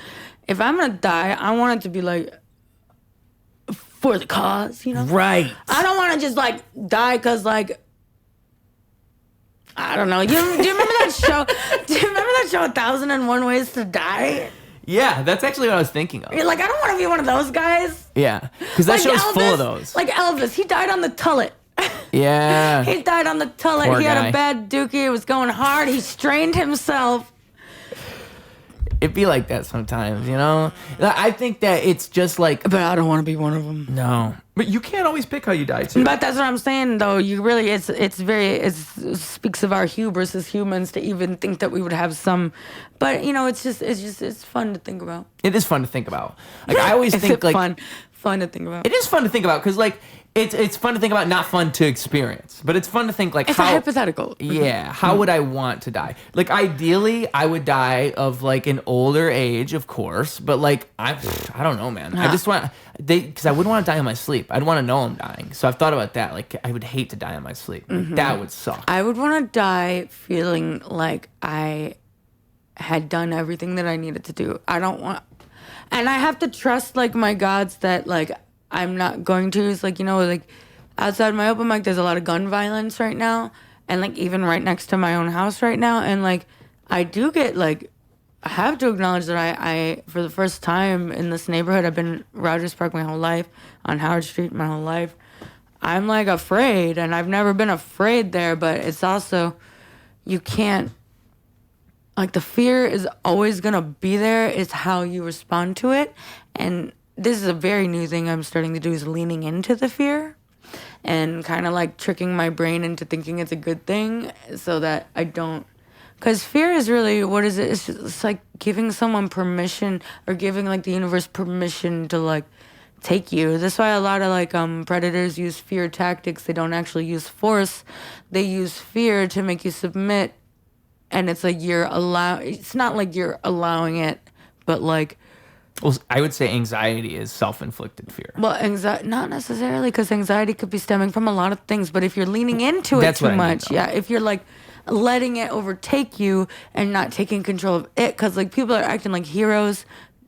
if I'm gonna die, I want it to be like. For the cause, Right. I don't want to just like die because like I don't know. Do you remember that show? Do you remember that show 1001 Ways to Die? Yeah, that's actually what I was thinking of. You're like, I don't want to be one of those guys. Yeah, because that Like show's Elvis, full of those. Like Elvis, he died on the tullet. Yeah. He died on the tullet. Poor He had guy. a bad dookie. It was going hard. He strained himself. It'd be like that sometimes, I think that it's just like But I don't want to be one of them. no. But you can't always pick how you die too. But that's what I'm saying, though. You really, it speaks of our hubris as humans to even think that we would have some. But it's fun to think about. It is fun to think about. Like I always think like fun to think about. it is fun to think about because like it's fun to think about, not fun to experience. But it's fun to think like It's how a hypothetical. Yeah, how would I want to die? Like ideally, I would die of like an older age, of course. But like I don't know, man. I just want because I wouldn't want to die in my sleep. I'd want to know I'm dying. So I've thought about that. Like I would hate to die in my sleep. Like, that would suck. I would want to die feeling like I had done everything that I needed to do. I don't want, and I have to trust like my gods that like I'm not going to. It's like like outside my open mic, there's a lot of gun violence right now, and like even right next to my own house right now, and like I do get like. I have to acknowledge that I, for the first time in this neighborhood, I've been in Rogers Park my whole life, on Howard Street my whole life. I'm like afraid, and I've never been afraid there, but it's also, you can't, like the fear is always gonna be there. It's how you respond to it. And this is a very new thing I'm starting to do, is leaning into the fear and kind of like tricking my brain into thinking it's a good thing so that I don't. Because fear is really, what is it? It's like giving someone permission, or giving like the universe permission to like take you. That's why a lot of like predators use fear tactics. They don't actually use force. They use fear to make you submit. And it's like it's not like you're allowing it, but like. Well, I would say anxiety is self-inflicted fear. Well, anxiety, not necessarily, because anxiety could be stemming from a lot of things. But if you're leaning into it too much, if you're like letting it overtake you and not taking control of it, because like people are acting like heroes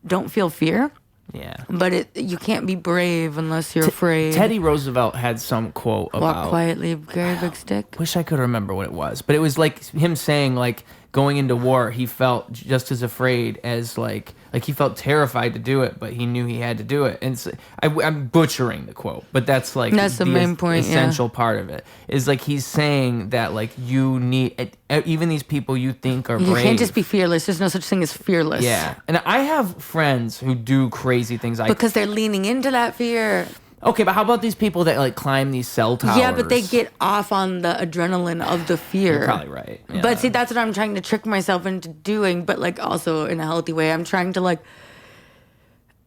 don't feel fear. Yeah. But you can't be brave unless you're afraid. Teddy Roosevelt had some quote about walk quietly, carry a big stick. Wish I could remember what it was, but it was like him saying like going into war, he felt just as afraid as like he felt terrified to do it, but he knew he had to do it. And I'm butchering the quote, but that's the main point. Essential part of it is like he's saying that like you need even these people you think are brave. You can't just be fearless. There's no such thing as fearless. Yeah, and I have friends who do crazy things. Because they're leaning into that fear. Okay, but how about these people that like climb these cell towers? Yeah, but they get off on the adrenaline of the fear. You're probably right. Yeah. But see, that's what I'm trying to trick myself into doing, but like also in a healthy way. I'm trying to like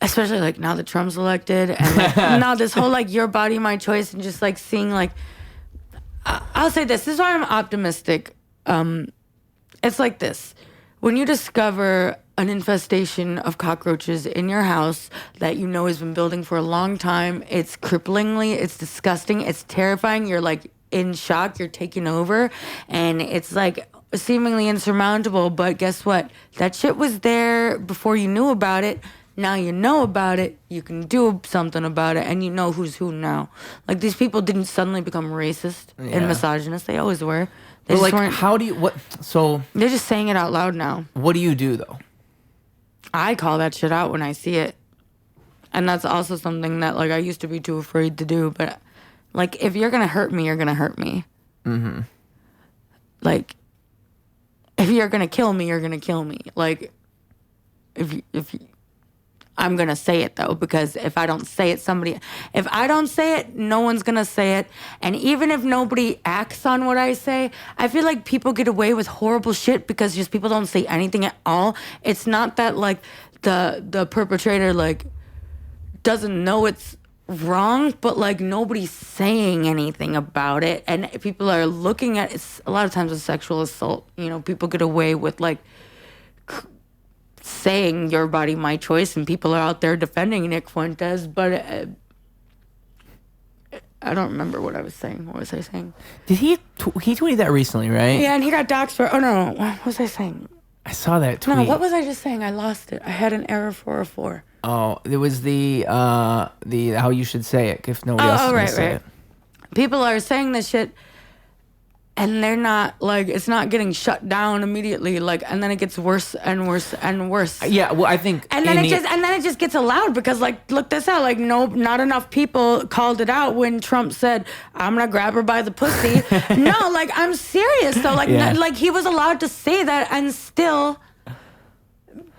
especially like now that Trump's elected and like now this whole like your body, my choice, and just like seeing like, I'll say this is why I'm optimistic. It's like this. When you discover an infestation of cockroaches in your house that you know has been building for a long time, it's it's disgusting, it's terrifying, you're like in shock, you're taken over, and it's like seemingly insurmountable, but guess what? That shit was there before you knew about it. Now you know about it, you can do something about it, and you know who's who now. Like, these people didn't suddenly become racist and misogynist. They always were. They But just like, weren't. how do you, so... They're just saying it out loud now. What do you do, though? I call that shit out when I see it. And that's also something that, like, I used to be too afraid to do. But, like, if you're going to hurt me, you're going to hurt me. Mm-hmm. Like, if you're going to kill me, you're going to kill me. Like, if I'm going to say it, though, because if I don't say it, if I don't say it, no one's going to say it. And even if nobody acts on what I say, I feel like people get away with horrible shit because just people don't say anything at all. It's not that, like, the perpetrator, like, doesn't know it's wrong, but, like, nobody's saying anything about it. And people are looking at it. A lot of times with sexual assault, you know, people get away with, like, saying your body, my choice, and people are out there defending Nick Fuentes, but I don't remember what I was saying. What was I saying? Did he tweeted that recently, right? Yeah, and he got doxxed for, no, what was I saying? I saw that tweet. No, what was I just saying? I lost it. I had an error 404. Oh, it was the how you should say it if nobody else is going to say it. People are saying this shit, and they're not, like, it's not getting shut down immediately, like, and then it gets worse and worse and worse. Yeah, well, I think... And then it just gets allowed because, like, look this out. Like, no, not enough people called it out when Trump said, I'm going to grab her by the pussy. No, like, I'm serious, though. Like, like, he was allowed to say that and still...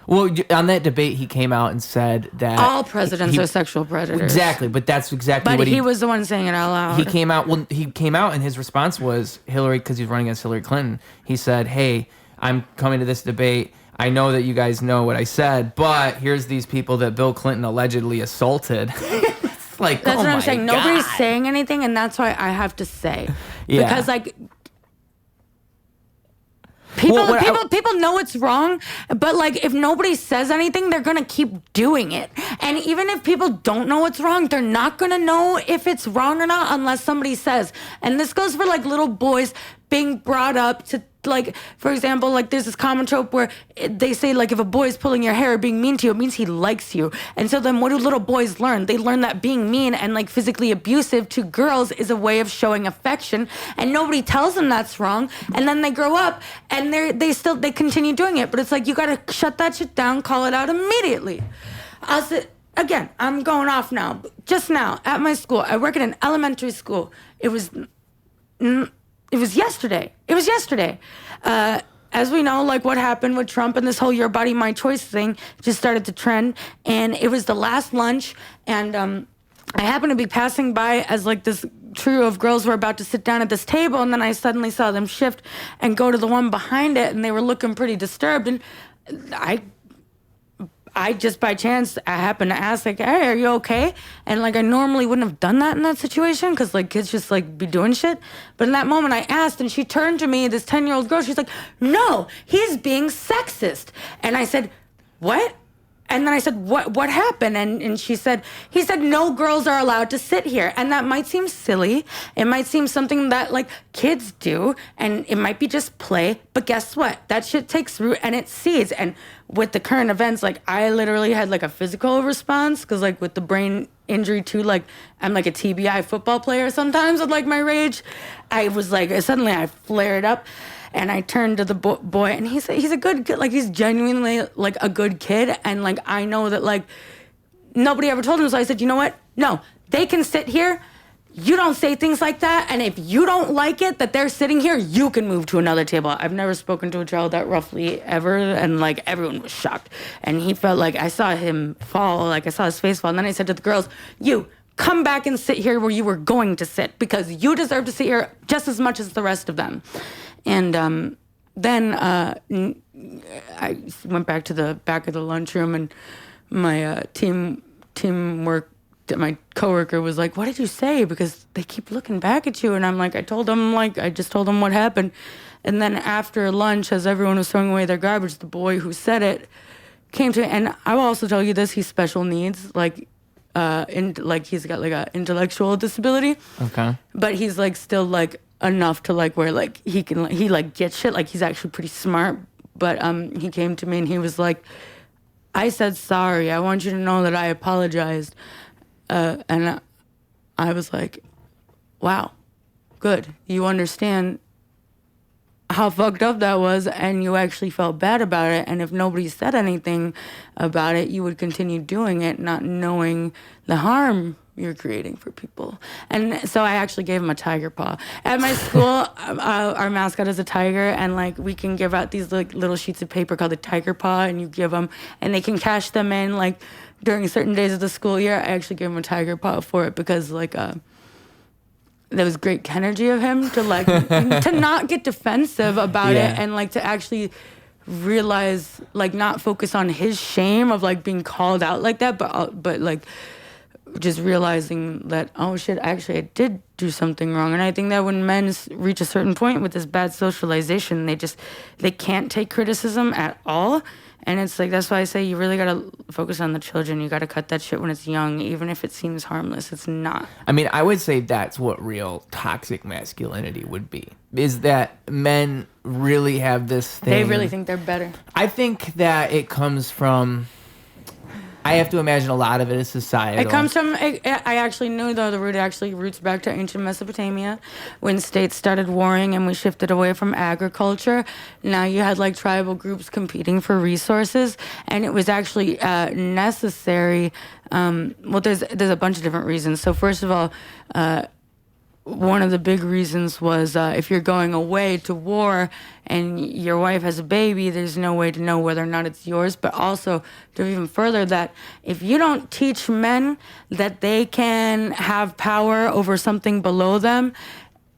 Well, on that debate, he came out and said that... all presidents are sexual predators. Exactly, but that's exactly what he was the one saying it out loud. He came out and his response was Hillary, because he's running against Hillary Clinton. He said, hey, I'm coming to this debate. I know that you guys know what I said, but here's these people that Bill Clinton allegedly assaulted. It's like, that's what I'm saying. God. Nobody's saying anything, and that's why I have to say. Yeah. Because, like... People know it's wrong, but, like, if nobody says anything, they're gonna keep doing it. And even if people don't know it's wrong, they're not gonna know if it's wrong or not unless somebody says. And this goes for, like, little boys being brought up to, like, for example, like, there's this common trope where they say, like, if a boy is pulling your hair or being mean to you, it means he likes you. And so then what do little boys learn? They learn that being mean and, like, physically abusive to girls is a way of showing affection, and nobody tells them that's wrong. And then they grow up and they continue doing it. But it's like, you gotta shut that shit down, call it out immediately. Again, I'm going off now. Just now, at my school, I work at an elementary school. It was yesterday. As we know, like, what happened with Trump and this whole your body, my choice thing just started to trend. And it was the last lunch. And I happened to be passing by as, like, this trio of girls were about to sit down at this table. And then I suddenly saw them shift and go to the one behind it. And they were looking pretty disturbed. And I just by chance, I happened to ask, like, hey, are you okay? And, like, I normally wouldn't have done that in that situation because, like, kids just, like, be doing shit. But in that moment, I asked, and she turned to me, this 10-year-old girl. She's like, no, he's being sexist. And I said, what? And then I said, what happened? And he said, no girls are allowed to sit here. And that might seem silly. It might seem something that, like, kids do. And it might be just play. But guess what? That shit takes root and it seeds. And with the current events, like, I literally had, like, a physical response. Because, like, with the brain injury, too, like, I'm, like, a TBI football player sometimes with, like, my rage. I was, like, suddenly I flared up. And I turned to the boy, and he's a good kid. Like, he's genuinely, like, a good kid. And, like, I know that, like, nobody ever told him. So I said, you know what? No, they can sit here. You don't say things like that. And if you don't like it that they're sitting here, you can move to another table. I've never spoken to a child that roughly ever. And, like, everyone was shocked. And he felt like I saw him fall. Like, I saw his face fall. And then I said to the girls, you come back and sit here where you were going to sit because you deserve to sit here just as much as the rest of them. And then I went back to the back of the lunchroom, and my teamwork. My coworker was like, "What did you say?" Because they keep looking back at you, and I'm like, I just told them what happened, and then after lunch, as everyone was throwing away their garbage, the boy who said it came to, and I will also tell you this: he's special needs, like he's got like a intellectual disability. Okay. But he's like still like enough to like where like he like gets shit. Like he's actually pretty smart. But he came to me and he was like, "I said sorry. I want you to know that I apologized." And I was like, wow, good. You understand how fucked up that was, and you actually felt bad about it. And if nobody said anything about it, you would continue doing it, not knowing the harm you're creating for people. And so I actually gave him a tiger paw. At my school, our mascot is a tiger, and like we can give out these like little sheets of paper called a tiger paw, and you give them, and they can cash them in like during certain days of the school year. I actually gave him a tiger paw for it because like there was great energy of him to like to not get defensive about it, and like to actually realize, like, not focus on his shame of like being called out like that, but like just realizing that, oh shit, actually I did do something wrong. And I think that when men reach a certain point with this bad socialization, they can't take criticism at all. And it's like, that's why I say you really gotta focus on the children. You gotta cut that shit when it's young, even if it seems harmless. It's not. I mean, I would say that's what real toxic masculinity would be, is that men really have this thing. They really think they're better. I think that it comes from, I have to imagine a lot of it is societal. It comes from, I actually knew, though, the root actually roots back to ancient Mesopotamia, when states started warring and we shifted away from agriculture. Now you had like tribal groups competing for resources, and it was actually necessary. Well, there's a bunch of different reasons. So first of all, one of the big reasons was if you're going away to war and your wife has a baby, there's no way to know whether or not it's yours. But also, to even further that, if you don't teach men that they can have power over something below them,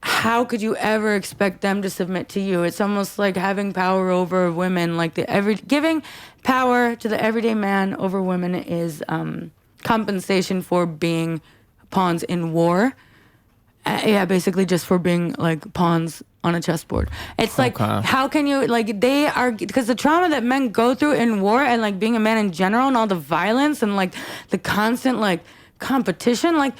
how could you ever expect them to submit to you? It's almost like having power over women. Like giving power to the everyday man over women is compensation for being pawns in war. Yeah, basically just for being like pawns on a chessboard. It's like, how can you, like, they are, because the trauma that men go through in war and like being a man in general and all the violence and like the constant like competition, like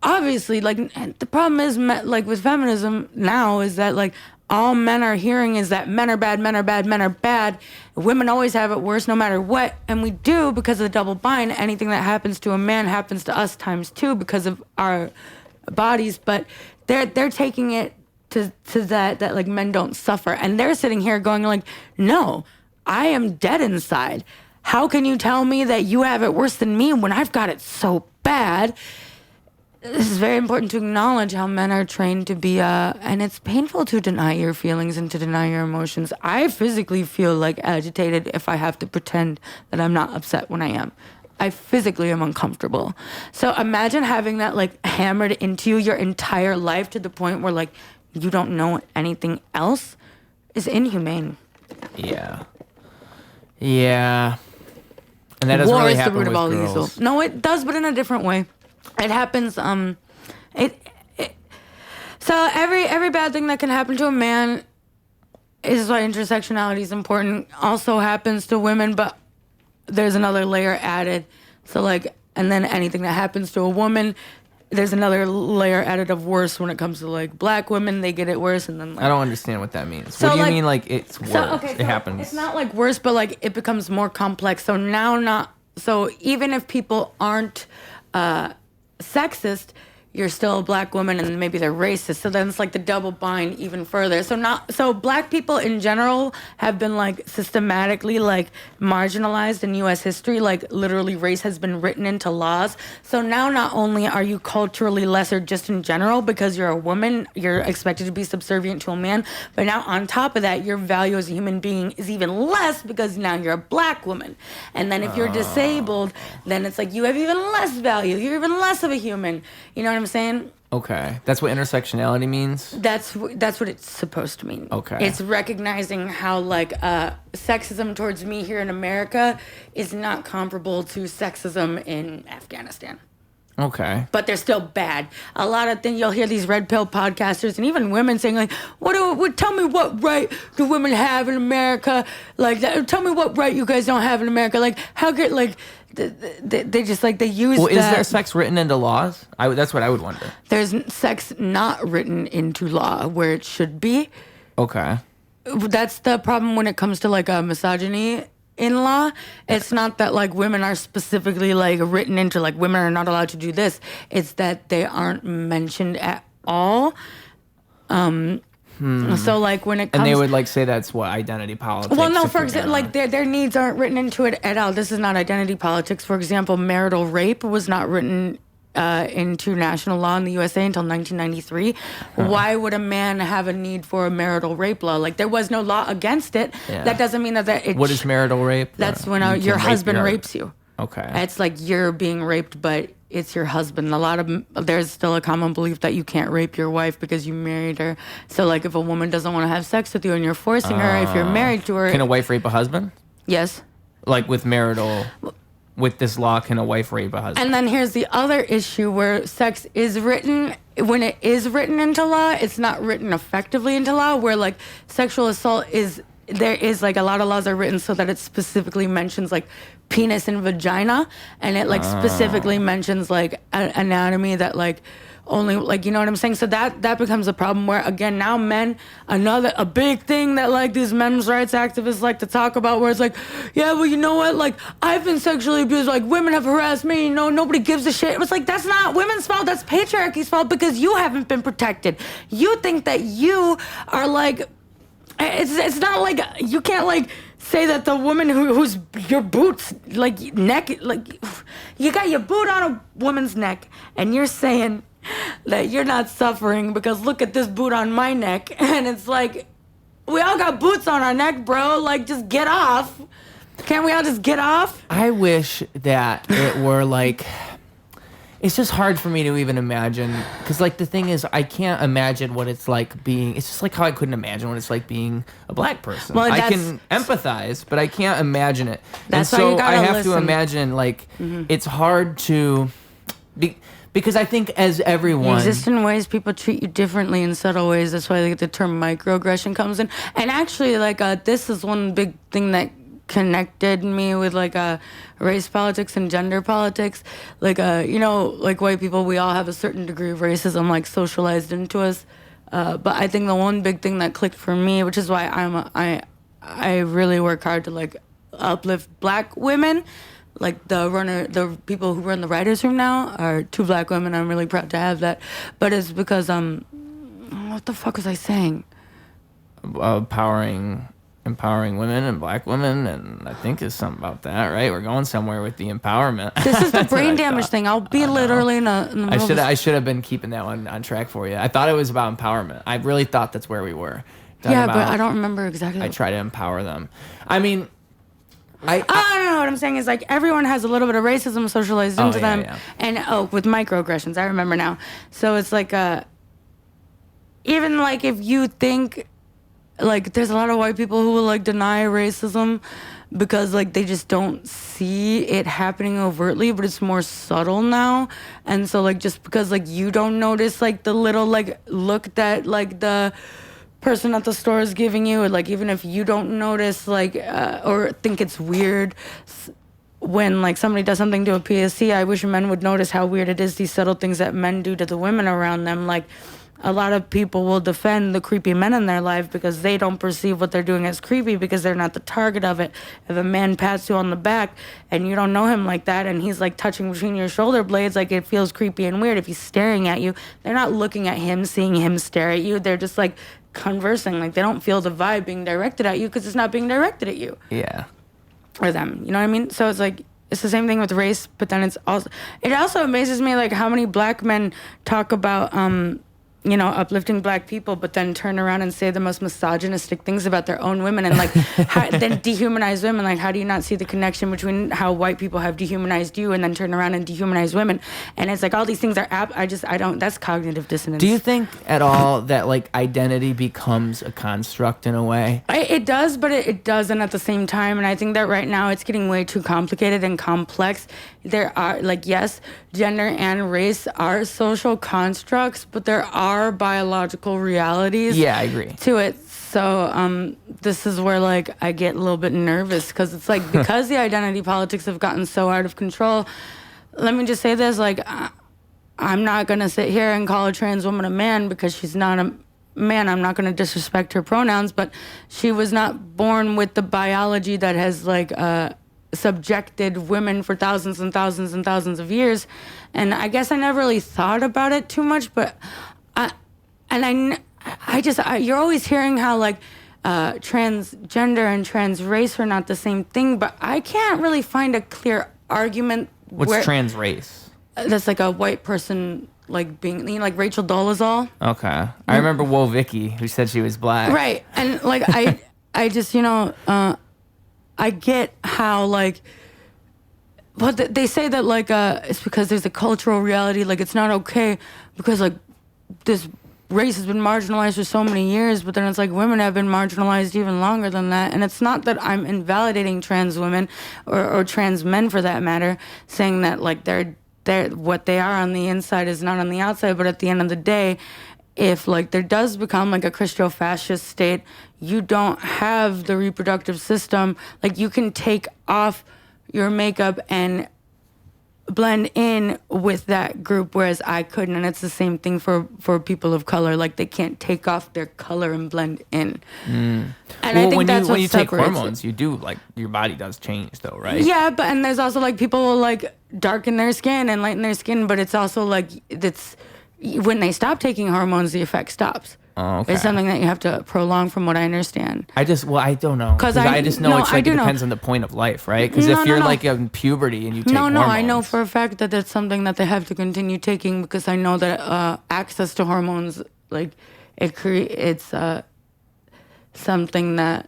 obviously, like the problem is like with feminism now is that like all men are hearing is that men are bad, men are bad, men are bad. Women always have it worse no matter what. And we do, because of the double bind. Anything that happens to a man happens to us times two because of our bodies. But they're taking it to that like men don't suffer. And they're sitting here going like, no, I am dead inside. How can you tell me that you have it worse than me when I've got it so bad? This is very important to acknowledge how men are trained to be, and it's painful to deny your feelings and to deny your emotions. I physically feel like agitated if I have to pretend that I'm not upset when I am. I physically am uncomfortable. So imagine having that like hammered into you your entire life to the point where like you don't know anything else is inhumane. Yeah. Yeah. And that doesn't War really is the happen root with of all girls. evil. No, it does, but in a different way. It happens, so every bad thing that can happen to a man is why intersectionality is important. Also happens to women, but there's another layer added. So like, and then anything that happens to a woman, there's another layer added of worse when it comes to like black women. They get it worse, and then like, I don't understand what that means. So what do you like, mean like it's worse? It happens. It's not like worse, but like it becomes more complex. So even if people aren't sexist, you're still a black woman, and maybe they're racist. So then it's like the double bind even further. So black people in general have been like systematically like marginalized in U.S. history. Like literally race has been written into laws. So now not only are you culturally lesser just in general because you're a woman, you're expected to be subservient to a man, but now on top of that, your value as a human being is even less because now you're a black woman. And then if you're disabled, then it's like you have even less value. You're even less of a human. You know what I'm saying? Okay. That's what intersectionality means? That's what it's supposed to mean. Okay. It's recognizing how, like, sexism towards me here in America is not comparable to sexism in Afghanistan. Okay. But they're still bad. A lot of things, you'll hear these red pill podcasters and even women saying, like, tell me what right do women have in America? Like, tell me what right you guys don't have in America. Like, how could, like, they just, like, they use Well, that. is there sex written into laws? That's what I would wonder. There's sex not written into law where it should be. Okay. That's the problem when it comes to, like, a misogyny in law. It's not that, like, women are specifically, like, written into, like, women are not allowed to do this. It's that they aren't mentioned at all. So, like, when it comes... And they would, like, say that's what identity politics... Well, no, for example, like, their needs aren't written into it at all. This is not identity politics. For example, marital rape was not written into national law in the USA until 1993. Why would a man have a need for a marital rape law? Like, there was no law against it. Yeah. That doesn't mean that it... What is marital rape? That's when your husband rapes you. Okay. It's like you're being raped, but it's your husband. There's still a common belief that you can't rape your wife because you married her. So, like, if a woman doesn't want to have sex with you and you're forcing her, if you're married to her... Can a wife rape a husband? Yes. Like, with this law, can a wife rape a husband? And then here's the other issue where sex is written... When it is written into law, it's not written effectively into law, where, like, sexual assault is... There is, like, a lot of laws are written so that it specifically mentions, like, penis and vagina, and it, like, specifically mentions, like, anatomy that, like, only, like, you know what I'm saying? So that becomes a problem where, again, now men, a big thing that, like, these men's rights activists like to talk about, where it's like, yeah, well, you know what? Like, I've been sexually abused. Like, women have harassed me. You know, nobody gives a shit. It was like, that's not women's fault. That's patriarchy's fault because you haven't been protected. You think that you are, like... It's not like you can't, like, say that the woman who's your boots, like, neck, like, you got your boot on a woman's neck and you're saying that you're not suffering because look at this boot on my neck. And it's like, we all got boots on our neck, bro. Like, just get off. Can't we all just get off? I wish that it were, like... It's just hard for me to even imagine, because, like, the thing is, I can't imagine what it's like being... It's just like how I couldn't imagine what it's like being a black person. Well, I can empathize, but I can't imagine it. That's and why so you gotta I have listen. to imagine, like, it's hard to... Because I think as everyone... You exist in ways people treat you differently in subtle ways. That's why, like, the term microaggression comes in. And actually, like, this is one big thing that connected me with, like, race politics and gender politics. Like, you know, like, white people, we all have a certain degree of racism, like, socialized into us. But I think the one big thing that clicked for me, which is why I really work hard to, like, uplift black women. Like, the people who run the writers' room now are 2 black women. I'm really proud to have that. But it's because, what the fuck was I saying? Empowering women and black women, and I think it's something about that, right? We're going somewhere with the empowerment. This is the brain damage thing. I'll be literally in the middle I should have been keeping that one on track for you. I thought it was about empowerment. I really thought that's where we were. But I don't remember exactly. I try to empower them. I mean, I don't know. What I'm saying is, like, everyone has a little bit of racism socialized into them. Yeah. And, with microaggressions, I remember now. So it's like, even, like, if you think... Like, there's a lot of white people who will, like, deny racism because, like, they just don't see it happening overtly, but it's more subtle now. And so, like, just because, like, you don't notice, like, the little, like, look that, like, the person at the store is giving you, or, like, even if you don't notice, like, or think it's weird when, like, somebody does something to a PSC, I wish men would notice how weird it is, these subtle things that men do to the women around them. Like, a lot of people will defend the creepy men in their life because they don't perceive what they're doing as creepy because they're not the target of it. If a man pats you on the back and you don't know him like that and he's, like, touching between your shoulder blades, like, it feels creepy and weird. If he's staring at you, they're not looking at him, seeing him stare at you. They're just, like, conversing. Like, they don't feel the vibe being directed at you because it's not being directed at you. Yeah. Or them. You know what I mean? So it's, like, it's the same thing with race, but then it also amazes me, like, how many black men talk about, uplifting black people, but then turn around and say the most misogynistic things about their own women, and like then dehumanize women. Like, how do you not see the connection between how white people have dehumanized you and then turn around and dehumanize women? And it's like all these things are I don't. That's cognitive dissonance. Do you think at all that like identity becomes a construct in a way? It does, but it doesn't at the same time. And I think that right now it's getting way too complicated and complex. There are, like, yes, gender and race are social constructs, but there are biological realities. Yeah, I agree. To it. So this is where, like, I get a little bit nervous because it's like, because the identity politics have gotten so out of control, let me just say this, like, I'm not going to sit here and call a trans woman a man because she's not a man. I'm not going to disrespect her pronouns, but she was not born with the biology that has, like, subjected women for thousands and thousands and thousands of years. And I guess I never really thought about it too much, but you're always hearing how, like, transgender and trans race are not the same thing, but I can't really find a clear argument. What's trans race? That's like a white person, like, being, like Rachel Dolezal. Okay. I remember Woe Vicky, who said she was black. Right. And, like, I just, I get how, like, but they say that, like, it's because there's a cultural reality, like, it's not okay because, like, this race has been marginalized for so many years, but then it's like women have been marginalized even longer than that. And it's not that I'm invalidating trans women or trans men for that matter, saying that, like, they're what they are on the inside is not on the outside, but at the end of the day, if, like, there does become, like, a Christo-fascist state, you don't have the reproductive system. Like, you can take off your makeup and blend in with that group, whereas I couldn't. And it's the same thing for people of color. Like, they can't take off their color and blend in. And I think that's what when you take separates hormones, you do, like, your body does change, though, right? Yeah, but and there's also, like, people will, like, darken their skin and lighten their skin, but it's also, like, it's when they stop taking hormones, the effect stops. Oh, okay. It's something that you have to prolong, from what I understand. I don't know. Because I just know it's like it depends on the point of life, right? Because if you're like in puberty and you take hormones. I know for a fact that that's something that they have to continue taking, because I know that access to hormones, like, it's something that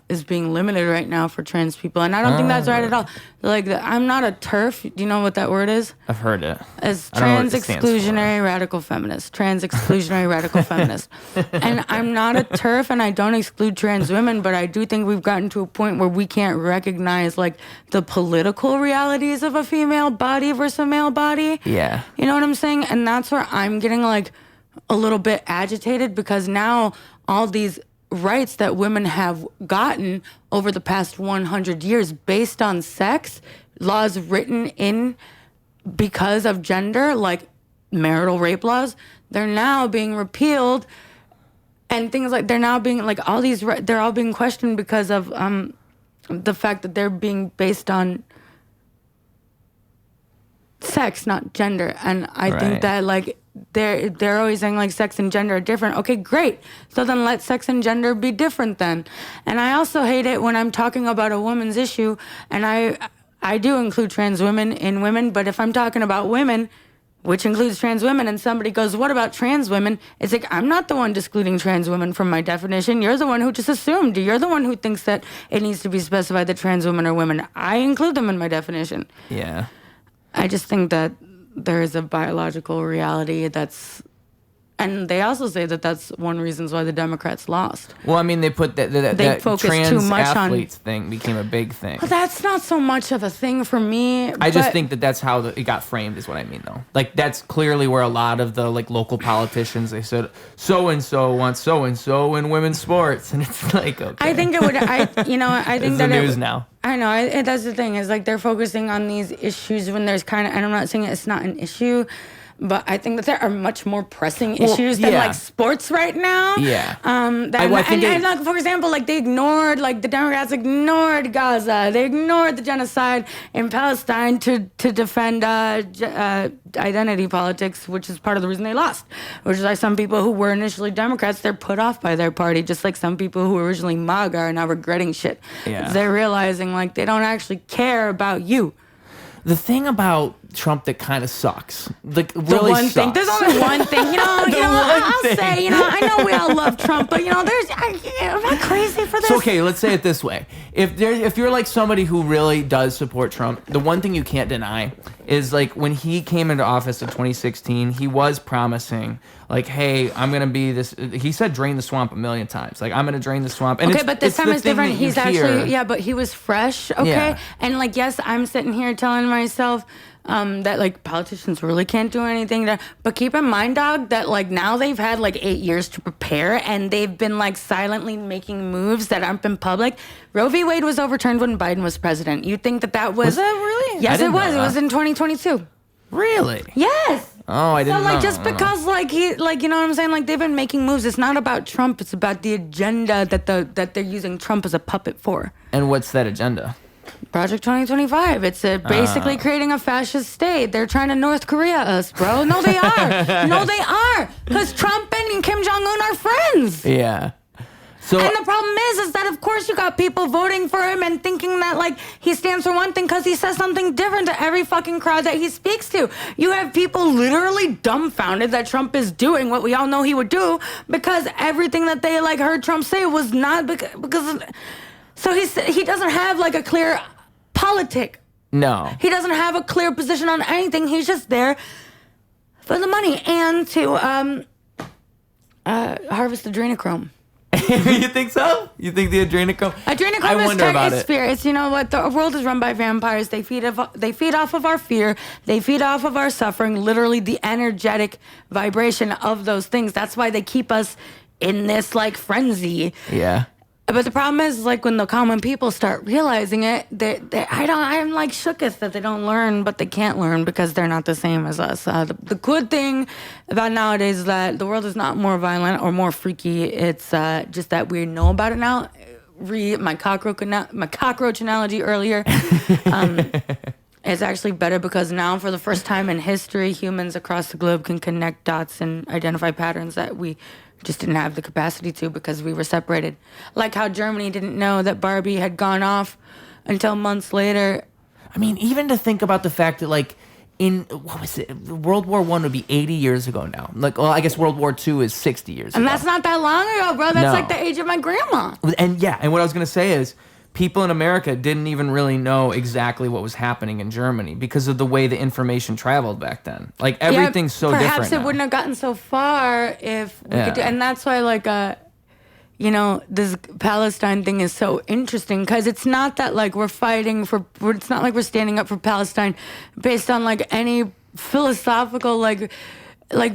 is being limited right now for trans people. And I don't think that's right at all. Like, I'm not a TERF. Do you know what that word is? I've heard it. As trans exclusionary radical feminist. Trans exclusionary radical feminist. And I'm not a TERF, and I don't exclude trans women, but I do think we've gotten to a point where we can't recognize, like, the political realities of a female body versus a male body. Yeah. You know what I'm saying? And that's where I'm getting, like, a little bit agitated, because now all these rights that women have gotten over the past 100 years based on sex, laws written in because of gender, like marital rape laws, they're now being repealed, and things like they're now being, like, all these, they're all being questioned because of the fact that they're being based on sex, not gender. And I think that, like, they're always saying, like, sex and gender are different. Okay, great. So then let sex and gender be different then. And I also hate it when I'm talking about a woman's issue, and I do include trans women in women, but if I'm talking about women, which includes trans women, and somebody goes, what about trans women? It's like, I'm not the one excluding trans women from my definition. You're the one who just assumed. You're the one who thinks that it needs to be specified that trans women are women. I include them in my definition. Yeah. I just think that there is a biological reality that's, and they also say that that's one reason why the Democrats lost. Well, I mean, they put that trans too much athletes thing became a big thing. Well, that's not so much of a thing for me. I just think that's how it got framed, is what I mean, though. Like, that's clearly where a lot of the, like, local politicians, they said, so-and-so wants so-and-so in women's sports. And it's like, okay. I think it would, I think it's that the news now. I know, that's the thing, is, like, they're focusing on these issues when there's kind of, and I'm not saying it's not an issue, but I think that there are much more pressing issues than, like, sports right now. Yeah. And like, for example, like, the Democrats ignored Gaza. They ignored the genocide in Palestine to defend identity politics, which is part of the reason they lost. Which is why some people who were initially Democrats, they're put off by their party, just like some people who were originally MAGA are now regretting shit. Yeah. They're realizing, like, they don't actually care about you. The thing about Trump that kind of sucks, like really The one sucks. thing. There's only one thing. I'll thing. say, I know we all love Trump, but am I crazy for this? So okay, let's say it this way: if you're like somebody who really does support Trump, the one thing you can't deny is like when he came into office in 2016, he was promising like, "Hey, I'm gonna be this." He said, "Drain the swamp" a million times. Like, I'm gonna drain the swamp. And Okay, but this time it's different. He's actually, but he was fresh, okay? Yeah. And, like, yes, I'm sitting here telling myself that, like, politicians really can't do anything. But keep in mind, dog, that, like, now they've had, like, 8 years to prepare, and they've been, like, silently making moves that aren't been public. Roe v. Wade was overturned when Biden was president. You think that was... Was that really? Yes, it was. It was in 2022. Really? Yes. Oh, I didn't know. So, like, just because, like, you know what I'm saying? Like, they've been making moves. It's not about Trump. It's about the agenda that they're using Trump as a puppet for. And what's that agenda? Project 2025. It's basically creating a fascist state. They're trying to North Korea us, bro. No, they are. No, they are. Because Trump and Kim Jong-un are friends. Yeah. So, And the problem is that, of course, you got people voting for him and thinking that, like, he stands for one thing because he says something different to every fucking crowd that he speaks to. You have people literally dumbfounded that Trump is doing what we all know he would do because everything that they, like, heard Trump say was not because so he doesn't have, like, a clear politic. no. He doesn't have a clear position on anything. He's just there for the money and to harvest adrenochrome. You think so? You think the adrenochrome? Adrenochrome I wonder about is it. fear. It's, you know what, the world is run by vampires. They feed off of our fear. They feed off of our suffering. Literally, the energetic vibration of those things. That's why they keep us in this like frenzy. Yeah. But the problem is, like, when the common people start realizing it, I'm like shooketh that they don't learn, but they can't learn because they're not the same as us. The good thing about nowadays is that the world is not more violent or more freaky. It's just that we know about it now. My cockroach analogy earlier. It's actually better because now, for the first time in history, humans across the globe can connect dots and identify patterns that we just didn't have the capacity to because we were separated. Like how Germany didn't know that Barbie had gone off until months later. I mean, even to think about the fact that, like, in, what was it? World War I would be 80 years ago now. Like, well, I guess World War II is 60 years ago. And that's not that long ago, bro. That's No. like the age of my grandma. And yeah, and what I was going to say is, people in America didn't even really know exactly what was happening in Germany because of the way the information traveled back then. Like, everything's so different Perhaps it now. wouldn't have gotten so far if we Yeah. could do, and that's why, like, this Palestine thing is so interesting because it's not that, like, we're fighting for, it's not like we're standing up for Palestine based on, like, any philosophical, like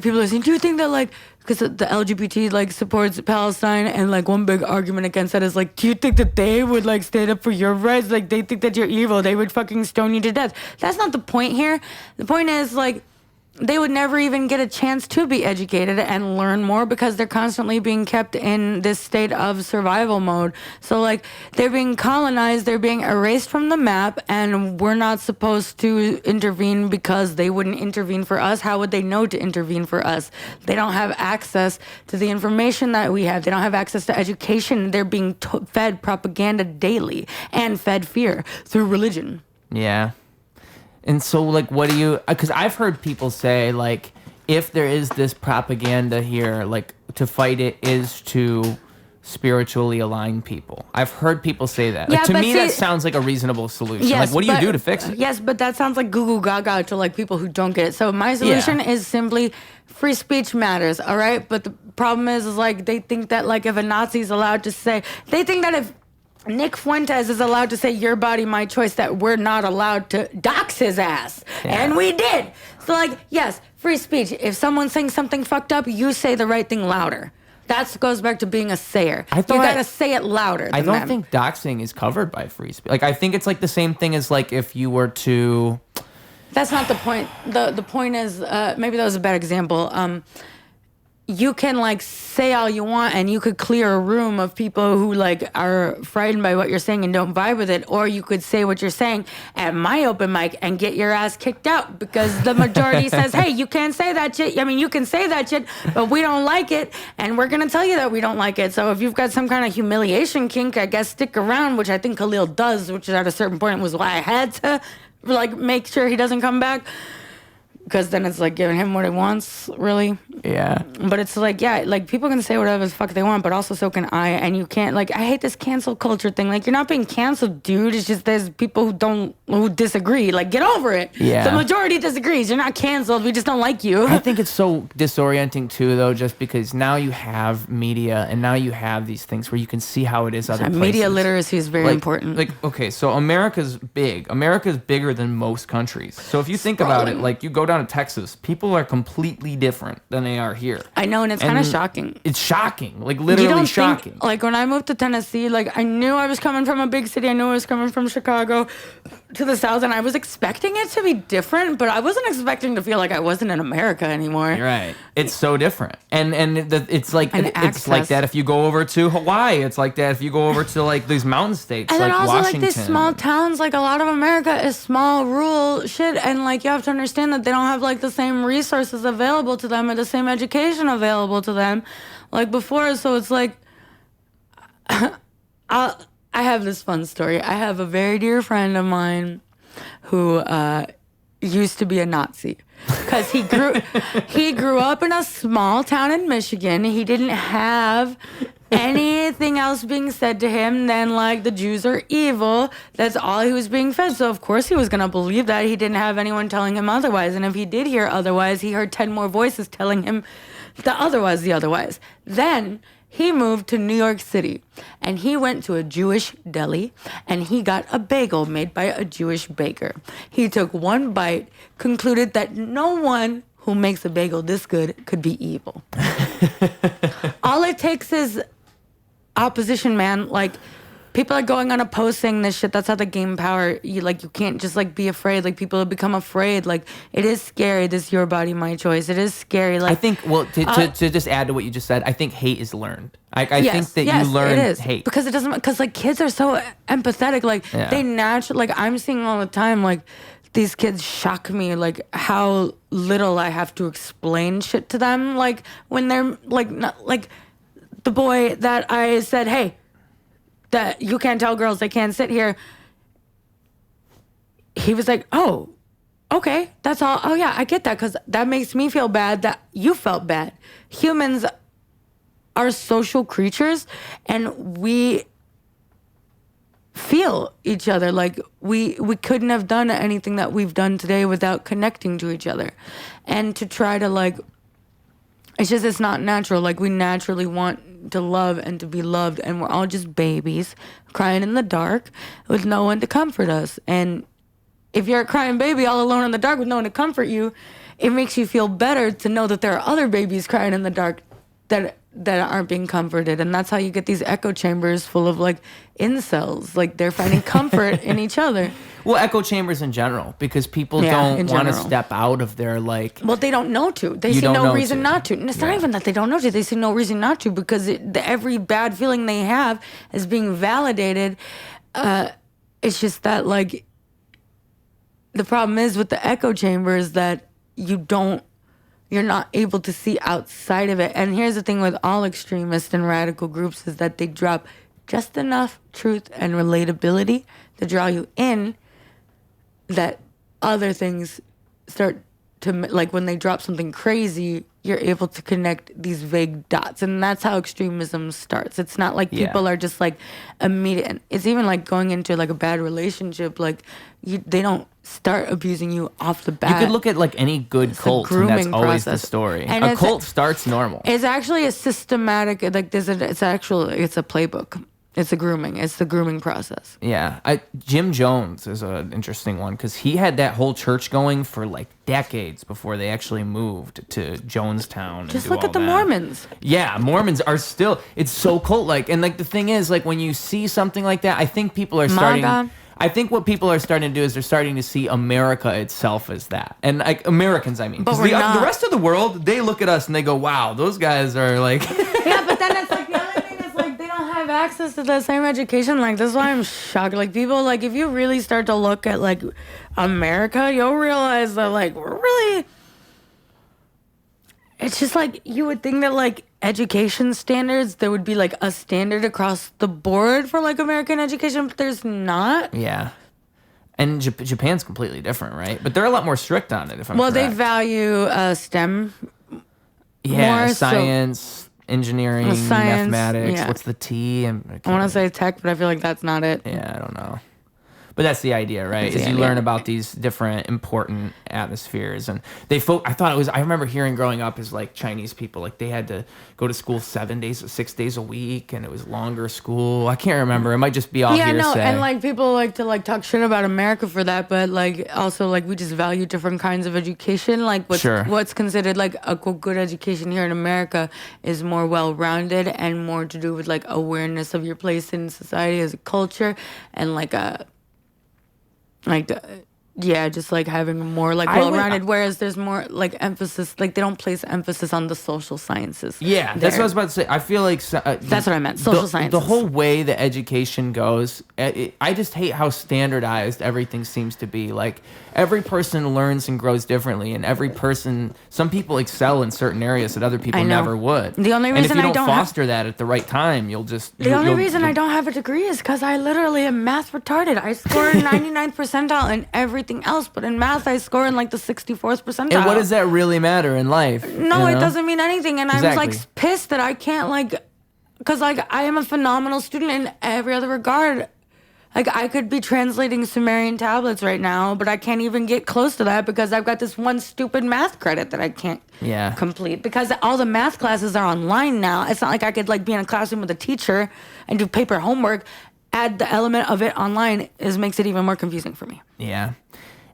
people are saying, do you think that, like, because the LGBT, like, supports Palestine, and, like, one big argument against that is, like, do you think that they would, like, stand up for your rights? Like, they think that you're evil. They would fucking stone you to death. That's not the point here. The point is, like, they would never even get a chance to be educated and learn more because they're constantly being kept in this state of survival mode. So, like, they're being colonized, they're being erased from the map, and we're not supposed to intervene because they wouldn't intervene for us. How would they know to intervene for us? They don't have access to the information that we have. They don't have access to education. They're being fed propaganda daily and fed fear through religion. Yeah. And so, like, what do you... Because I've heard people say, like, if there is this propaganda here, like, to fight it is to spiritually align people. I've heard people say that. Like, Yeah, to but me, see- that sounds like a reasonable solution. Yes, like, what do you but- do to fix it? Yes, but that sounds like goo goo gaga to, like, people who don't get it. So my solution is simply free speech matters, all right? But the problem is like, they think that, like, if a Nazi's allowed to say... They think that if Nick Fuentes is allowed to say your body, my choice, that we're not allowed to dox his ass. Yeah. And we did. So, like, yes, free speech. If someone's saying something fucked up, you say the right thing louder. That goes back to being a sayer. You gotta say it louder. I than don't them. think doxing is covered by free speech. Like, I think it's like the same thing as, like, if you were to... That's not the point. The point is, maybe that was a bad example. You can, like, say all you want, and you could clear a room of people who, like, are frightened by what you're saying and don't vibe with it, or you could say what you're saying at my open mic and get your ass kicked out because the majority says, hey, you can't say that shit. I mean, you can say that shit, but we don't like it, and we're going to tell you that we don't like it. So if you've got some kind of humiliation kink, I guess stick around, which I think Khalil does, which at a certain point was why I had to like make sure he doesn't come back. Because then it's like giving him what he wants, really. Yeah. But it's like, yeah, like people can say whatever the fuck they want, but also so can I. And you can't, like, I hate this cancel culture thing. Like, you're not being canceled, dude. It's just there's people who disagree. Like, get over it. Yeah. The majority disagrees. You're not canceled. We just don't like you. I think it's so disorienting too, though, just because now you have media and now you have these things where you can see how it is other places. Media literacy is very important. Like, okay, so America's big. America's bigger than most countries. So if you think about it, like, you go down to Texas, people are completely different than they are here. I know, and it's kind of shocking. It's shocking, like literally shocking. Like when I moved to Tennessee, like I knew I was coming from a big city. I knew I was coming from Chicago to the South, and I was expecting it to be different, but I wasn't expecting to feel like I wasn't in America anymore. You're right. It's so different, and it's like it's like access. that if you go over to Hawaii. It's like that if you go over to like these mountain states, And like then also Washington. like these small towns, like a lot of America is small, rural shit, and like you have to understand that they don't have like the same resources available to them or the same education available to them like before. So it's like I have this fun story. I have a very dear friend of mine who used to be a Nazi because he grew up in a small town in Michigan. He didn't have anything else being said to him than like the Jews are evil. That's all he was being fed. So of course he was gonna believe that. He didn't have anyone telling him otherwise. And if he did hear otherwise, he heard 10 more voices telling him the otherwise. Then he moved to New York City and he went to a Jewish deli and he got a bagel made by a Jewish baker. He took one bite, concluded that no one who makes a bagel this good could be evil. All it takes is opposition, man. Like people are going on a post saying this shit. That's how they gain power. You can't just like be afraid. Like people have become afraid. Like it is scary. This your body, my choice. It is scary. Like I think to just add to what you just said, I think hate is learned. I think that you learn hate because it doesn't, because like kids are so empathetic. Like they naturally, like I'm seeing all the time, like these kids shock me, like how little I have to explain shit to them. Like when they're like, not, like the boy that I said, hey, that you can't tell girls they can't sit here. He was like, oh, okay, that's all. Oh yeah, I get that, because that makes me feel bad that you felt bad. Humans are social creatures and we feel each other. Like we couldn't have done anything that we've done today without connecting to each other. And to try to like, it's not natural. Like we naturally want to love and to be loved, and we're all just babies crying in the dark with no one to comfort us. And if you're a crying baby all alone in the dark with no one to comfort you, it makes you feel better to know that there are other babies crying in the dark that aren't being comforted. And that's how you get these echo chambers full of like incels. Like they're finding comfort in each other. Well, echo chambers in general, because people don't want to step out of their like. Well, they don't know to. They see no reason not to. And it's not even that they don't know to. They see no reason not to, because every bad feeling they have is being validated. It's just that like the problem is with the echo chamber is that you're not able to see outside of it. And here's the thing with all extremist and radical groups is that they drop just enough truth and relatability to draw you in, that other things start to, like when they drop something crazy, you're able to connect these vague dots. And that's how extremism starts. It's not like people are just like immediate. It's even like going into like a bad relationship. Like they don't start abusing you off the bat. You could look at like any good cult, and that's always the story. And a cult starts normal. It's actually a systematic, like it's a playbook. It's the grooming process. Yeah. Jim Jones is an interesting one, because he had that whole church going for like decades before they actually moved to Jonestown. Just look at the Mormons. Yeah, Mormons are still, it's so cult-like. And like the thing is, like when you see something like that, I think people are starting... I think what people are starting to do is they're starting to see America itself as that. And like Americans, I mean. But the rest of the world, they look at us and they go, wow, those guys are like... Yeah, but then it's like the other thing is like they don't have access to the same education. Like that's why I'm shocked. Like people, like if you really start to look at like America, you'll realize that like we're really... It's just like you would think that like education standards, there would be like a standard across the board for like American education, but there's not. Yeah. And Japan's completely different, right? But they're a lot more strict on it, if I'm Well, correct. they value STEM Yeah, more, science, engineering, science, mathematics. yeah. What's the T? I want to say tech, but I feel like that's not it. Yeah, I don't know. But that's the idea, right? That's the You idea. learn about these different important atmospheres, and I thought it was. I remember hearing growing up is like Chinese people, like they had to go to school 6 days a week, and it was longer school. I can't remember. It might just be all Yeah, hearsay. no, and like people like to like talk shit about America for that, but like also like we just value different kinds of education. Like what's considered like a good education here in America is more well-rounded and more to do with like awareness of your place in society as a culture and just like having more like well-rounded, whereas there's more like emphasis, like they don't place emphasis on the social sciences. Yeah, that's what I was about to say. I feel like that's what I meant. Social sciences. The whole way the education goes, I just hate how standardized everything seems to be. Like every person learns and grows differently, and some people excel in certain areas that other people never would. The only reason and if you don't foster that at the right time, you'll just. The only reason I don't have a degree is because I literally am math retarded. I scored 99th percentile in everything else, but in math I score in like the 64th percentile. And what does that really matter in life? No, it doesn't mean anything. And Exactly. I was like pissed that I can't because I am a phenomenal student in every other regard. Like I could be translating Sumerian tablets right now, but I can't even get close to that because I've got this one stupid math credit that I can't complete because all the math classes are online now. It's not like I could like be in a classroom with a teacher and do paper homework. Add the element of it online makes it even more confusing for me. Yeah.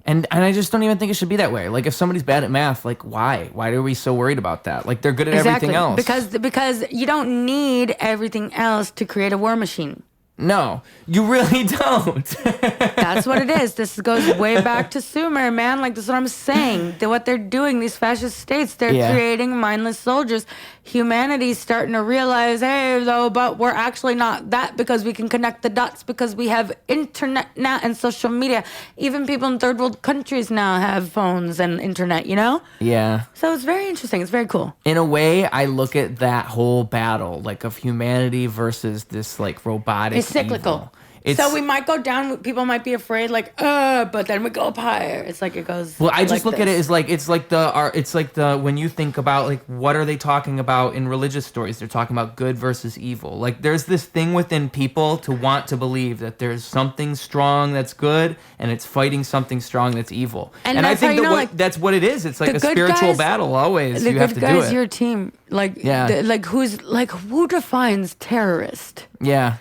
And I just don't even think it should be that way. Like if somebody's bad at math, like why? Why are we so worried about that? Like they're good at everything else. Because you don't need everything else to create a war machine. No, you really don't. That's what it is. This goes way back to Sumer, man. Like, this is what I'm saying. What they're doing, these fascist states, they're creating mindless soldiers. Humanity's starting to realize, hey, though, but we're actually not that because we can connect the dots because we have internet now and social media. Even people in third world countries now have phones and internet, you know? Yeah. So it's very interesting. It's very cool. In a way, I look at that whole battle, like of humanity versus this like robotic It's cyclical. So we might go down. People might be afraid, like, but then we go up higher. It's like it goes. Well, I just look at it as like it's like the when you think about like what are they talking about in religious stories? They're talking about good versus evil. Like there's this thing within people to want to believe that there's something strong that's good and it's fighting something strong that's evil. And I think that's what it is. It's like a spiritual battle. Always you have to do it. The good guys, your team. Like who defines terrorist? Yeah.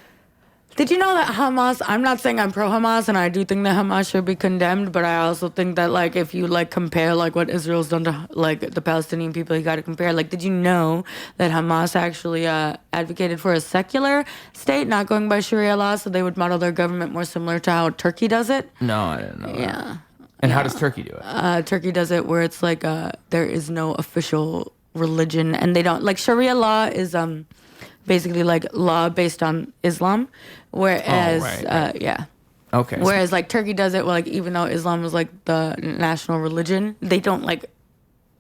Did you know that Hamas, I'm not saying I'm pro-Hamas, and I do think that Hamas should be condemned, but I also think that, like, if you, like, compare, like, what Israel's done to, like, the Palestinian people, you got to compare. Like, did you know that Hamas actually advocated for a secular state, not going by Sharia law, so they would model their government more similar to how Turkey does it? No, I didn't know that. Yeah. And how does Turkey do it? Turkey does it where it's, like, there is no official religion, and they don't, like, Sharia law is, basically like law based on Islam, whereas okay, whereas like Turkey does it, well, like even though Islam is like the national religion, they don't like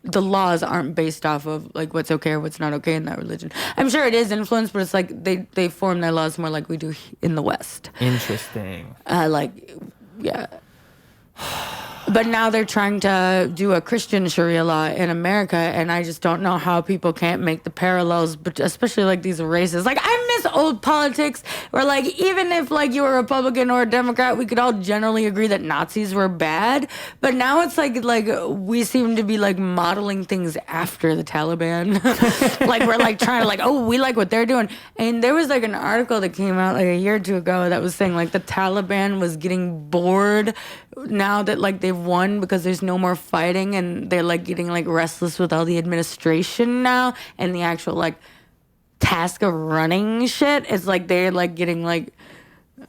the laws aren't based off of like what's okay or what's not okay in that religion. I'm sure it is influenced, but it's like they form their laws more like we do in the West. Interesting. But now they're trying to do a Christian Sharia law in America, and I just don't know how people can't make the parallels, but especially like these races. Like I miss old politics where like even if like you were a Republican or a Democrat, we could all generally agree that Nazis were bad. But now it's like we seem to be like modeling things after the Taliban. Like we're like trying to like, oh, we like what they're doing. And there was like an article that came out like a year or two ago that was saying like the Taliban was getting bored now that like they've won because there's no more fighting, and they're like getting like restless with all the administration now and the actual like task of running shit. It's like they're like getting like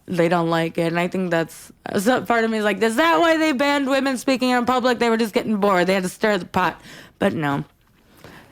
they don't like it, and I think that's so part of me is like, is that why they banned women speaking in public? They were just getting bored. They had to stir the pot. But no.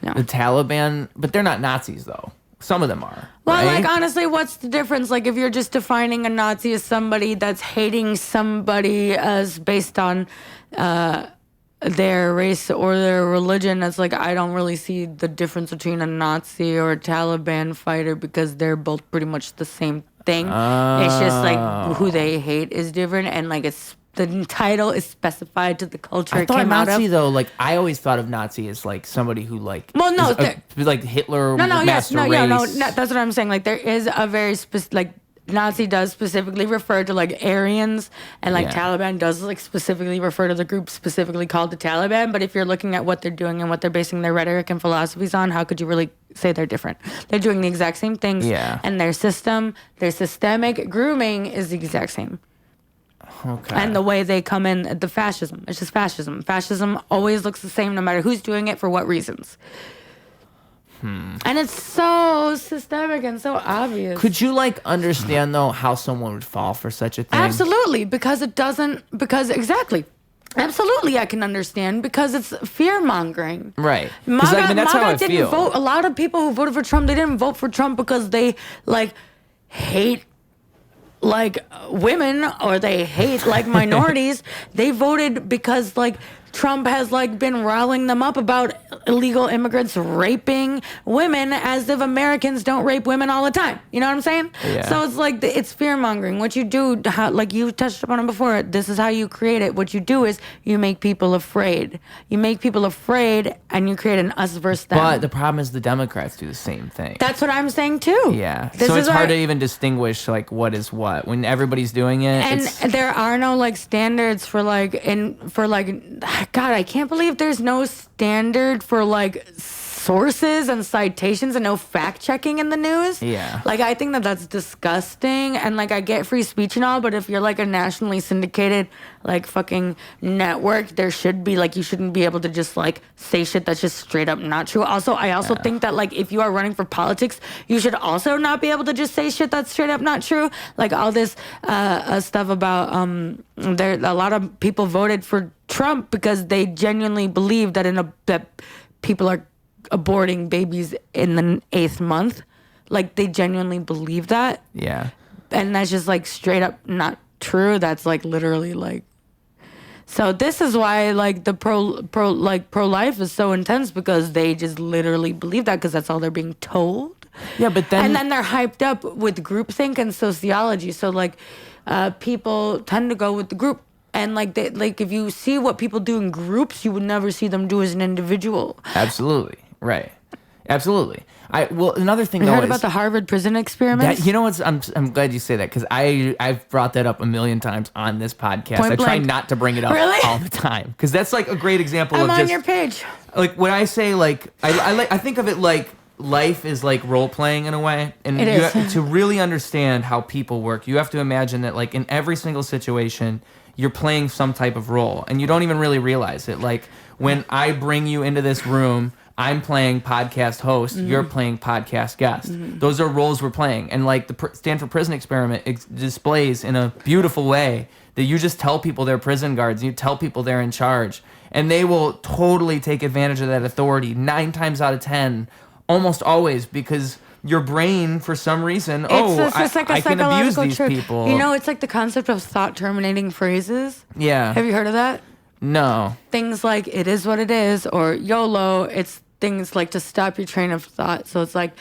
The Taliban, but they're not Nazis though. Some of them are. Well, right? like, honestly, what's the difference? Like, if you're just defining a Nazi as somebody that's hating somebody as based on their race or their religion, it's like, I don't really see the difference between a Nazi or a Taliban fighter because they're both pretty much the same thing. It's just, like, who they hate is different. And, like, it's the title is specified to the culture I it thought came out Nazi of. though, like I always thought of Nazi as like somebody who like Well, no, like Hitler no, master race. no, that's what I'm saying. Like there is a very like Nazi does specifically refer to like Aryans, and like Taliban does like specifically refer to the group specifically called the Taliban. But if you're looking at what they're doing and what they're basing their rhetoric and philosophies on, how could you really say they're different? They're doing the exact same things, and their systemic grooming is the exact same. Okay. And the way they come in, the fascism, it's just fascism. Fascism always looks the same no matter who's doing it for what reasons. And it's so systemic and so obvious. Could you like understand though how someone would fall for such a thing? Absolutely, exactly. Absolutely, I can understand because it's fear-mongering. Right. Because I mean, that's how I feel. Vote. A lot of people who voted for Trump, they didn't vote for Trump because they like hate like women or they hate like minorities. They voted because like Trump has like been riling them up about illegal immigrants raping women as if Americans don't rape women all the time. You know what I'm saying? Yeah. So it's like it's fear mongering. What you do, like you touched upon it before, this is how you create it. What you do is you make people afraid. You make people afraid and you create an us versus them. But the problem is the Democrats do the same thing. That's what I'm saying too. Yeah. So it's hard to even distinguish like what is what when everybody's doing it. And there are no like standards for God, I can't believe there's no standard for like sources and citations and no fact checking in the news. Yeah. Like I think that's disgusting, and like I get free speech and all, but if you're like a nationally syndicated like fucking network, there should be like you shouldn't be able to just like say shit that's just straight up not true. Also, I also think that like if you are running for politics, you should also not be able to just say shit that's straight up not true. Like all this stuff about there a lot of people voted for Trump because they genuinely believe that people are aborting babies in the 8th month. Like they genuinely believe that. Yeah. And that's just like straight up not true. That's like literally like. So this is why like the pro-life is so intense, because they just literally believe that because that's all they're being told. Yeah, but then and then they're hyped up with groupthink and sociology. So like people tend to go with the group. And like if you see what people do in groups, you would never see them do as an individual. Absolutely. Right. Absolutely. Another thing you though heard about the Harvard prison experiments? You know what? I'm glad you say that because I've brought that up a million times on this podcast. Point I try blank. not to bring it up all the time because that's like a great example I'm of on just your page. Like when I say like I think of it like life is like role playing in a way, and it is. To really understand how people work, you have to imagine that like in every single situation you're playing some type of role and you don't even really realize it. Like when I bring you into this room, I'm playing podcast host, you're playing podcast guest. Those are roles we're playing. And like the Stanford Prison Experiment displays in a beautiful way that you just tell people they're prison guards, you tell people they're in charge, and they will totally take advantage of that authority 9 times out of 10, almost always, because your brain, for some reason, I can abuse these people. You know, it's like the concept of thought terminating phrases. Yeah. Have you heard of that? No. Things like "it is what it is" or YOLO. It's things like to stop your train of thought. So it's like,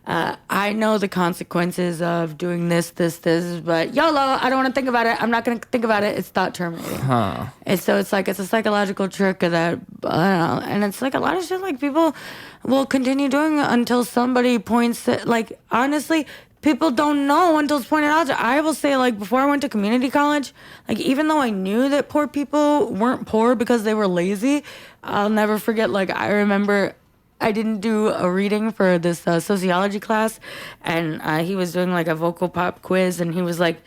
I know the consequences of doing this, but YOLO, I don't want to think about it. I'm not going to think about it. It's thought terminating. Huh. And so it's like, it's a psychological trick that, I don't know. And it's like a lot of shit like people will continue doing until somebody points it. Like, honestly, people don't know until it's pointed out. I will say, like, before I went to community college, like, even though I knew that poor people weren't poor because they were lazy, I'll never forget, like, I remember I didn't do a reading for this sociology class, and he was doing like a vocal pop quiz, and he was like,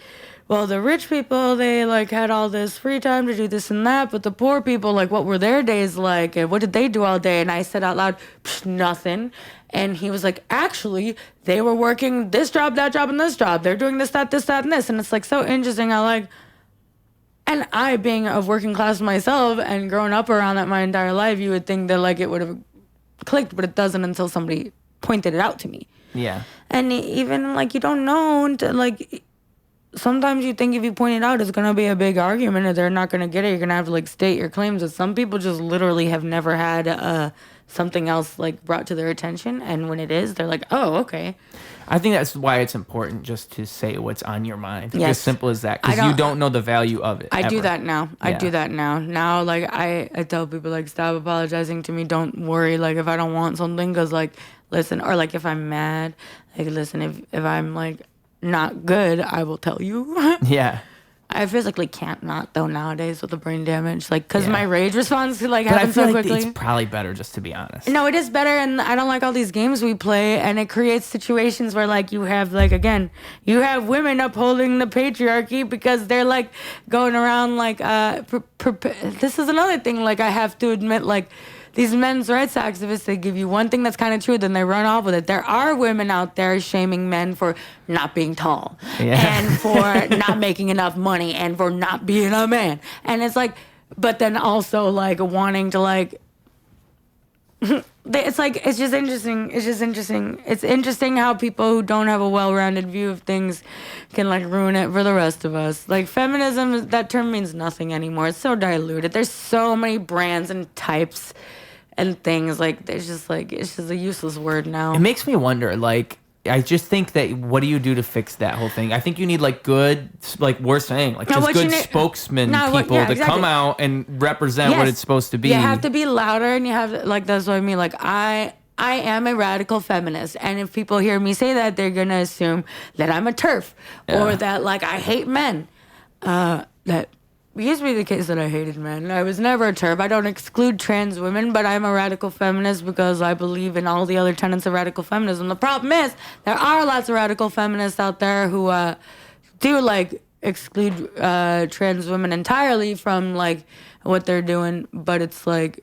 well, the rich people, they like had all this free time to do this and that, but the poor people, like, what were their days like, and what did they do all day? And I said out loud, nothing. And he was like, actually, they were working this job, that job, and this job. They're doing this, that, and this. And it's like so interesting how like, and I being of working class myself and growing up around that my entire life, you would think that like it would have clicked, but it doesn't until somebody pointed it out to me. Yeah. And even like you don't know until, like, sometimes you think if you point it out it's gonna be a big argument or they're not gonna get it, you're gonna have to like state your claims. But some people just literally have never had a something else like brought to their attention, and when it is, they're like, oh, okay. I think that's why it's important just to say what's on your mind. Yes. As simple as that, because you don't know the value of it. I ever. do that now. I do that now. Now, like, I tell people, like, stop apologizing to me. Don't worry, like, if I don't want something, because, like, listen, or, like, if I'm mad, like, listen, if I'm, like, not good, I will tell you. Yeah. I physically can't not, though, nowadays with the brain damage. Like, because my rage response, like, happens so quickly. It's probably better, just to be honest. No, it is better, and I don't like all these games we play, and it creates situations where, like, you have, like, again, you have women upholding the patriarchy because they're, like, going around, like, this is another thing, like, I have to admit, like, these men's rights activists, they give you one thing that's kind of true, then they run off with it. There are women out there shaming men for not being tall and for not making enough money and for not being a man. And it's like, but then also like wanting to like, it's like, it's just interesting. It's just interesting. It's interesting how people who don't have a well-rounded view of things can like ruin it for the rest of us. Like feminism, that term means nothing anymore. It's so diluted. There's so many brands and types and things like it's just a useless word now. It makes me wonder, like, I just think that what do you do to fix that whole thing? I think you need like good, like we're saying, like just good spokesman people to come out and represent what it's supposed to be. You have to be louder, and you have to, like, that's what I mean. Like I am a radical feminist, and if people hear me say that, they're gonna assume that I'm a TERF or that like I hate men. That used to be the case that I hated men. I was never a TERF. I don't exclude trans women, but I'm a radical feminist because I believe in all the other tenets of radical feminism. The problem is there are lots of radical feminists out there who do like exclude trans women entirely from like what they're doing, but it's like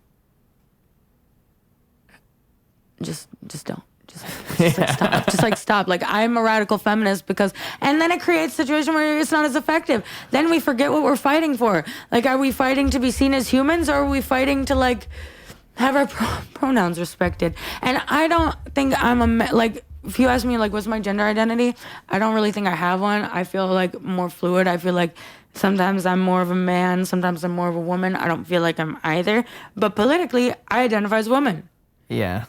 just don't. Just stop. Like, I'm a radical feminist because, and then it creates a situation where it's not as effective. Then we forget what we're fighting for. Like, are we fighting to be seen as humans, or are we fighting to like have our pronouns respected? And I don't think I'm like, if you ask me like, what's my gender identity? I don't really think I have one. I feel like more fluid. I feel like sometimes I'm more of a man, sometimes I'm more of a woman. I don't feel like I'm either. But politically, I identify as woman. Yeah.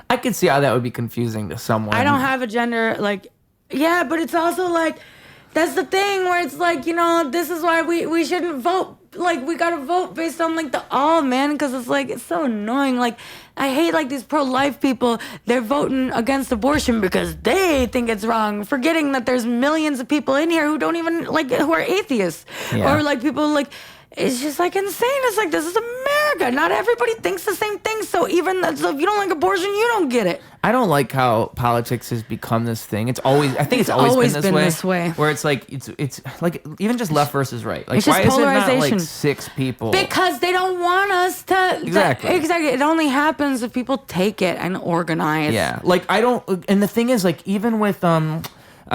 I could see how that would be confusing to someone. I don't have a gender, like, yeah, but it's also like, that's the thing where it's like, you know, this is why we shouldn't vote. Like, we gotta vote based on, like, the all, man, because it's, like, it's so annoying. Like, I hate, like, these pro-life people. They're voting against abortion because they think it's wrong, forgetting that there's millions of people in here who don't even, like, who are atheists. Yeah. Or, like, people, like, it's just, like, insane. It's like, this is America. Not everybody thinks the same thing, so even so if you don't like abortion, you don't get it. I don't like how politics has become this thing. It's always, I think it's always been this way. Where it's like, it's like, even just left versus right. Like, why is it not like 6 people? Because they don't want us to. Exactly. Exactly. It only happens if people take it and organize. Yeah. Like, I don't, and the thing is, like, even with, I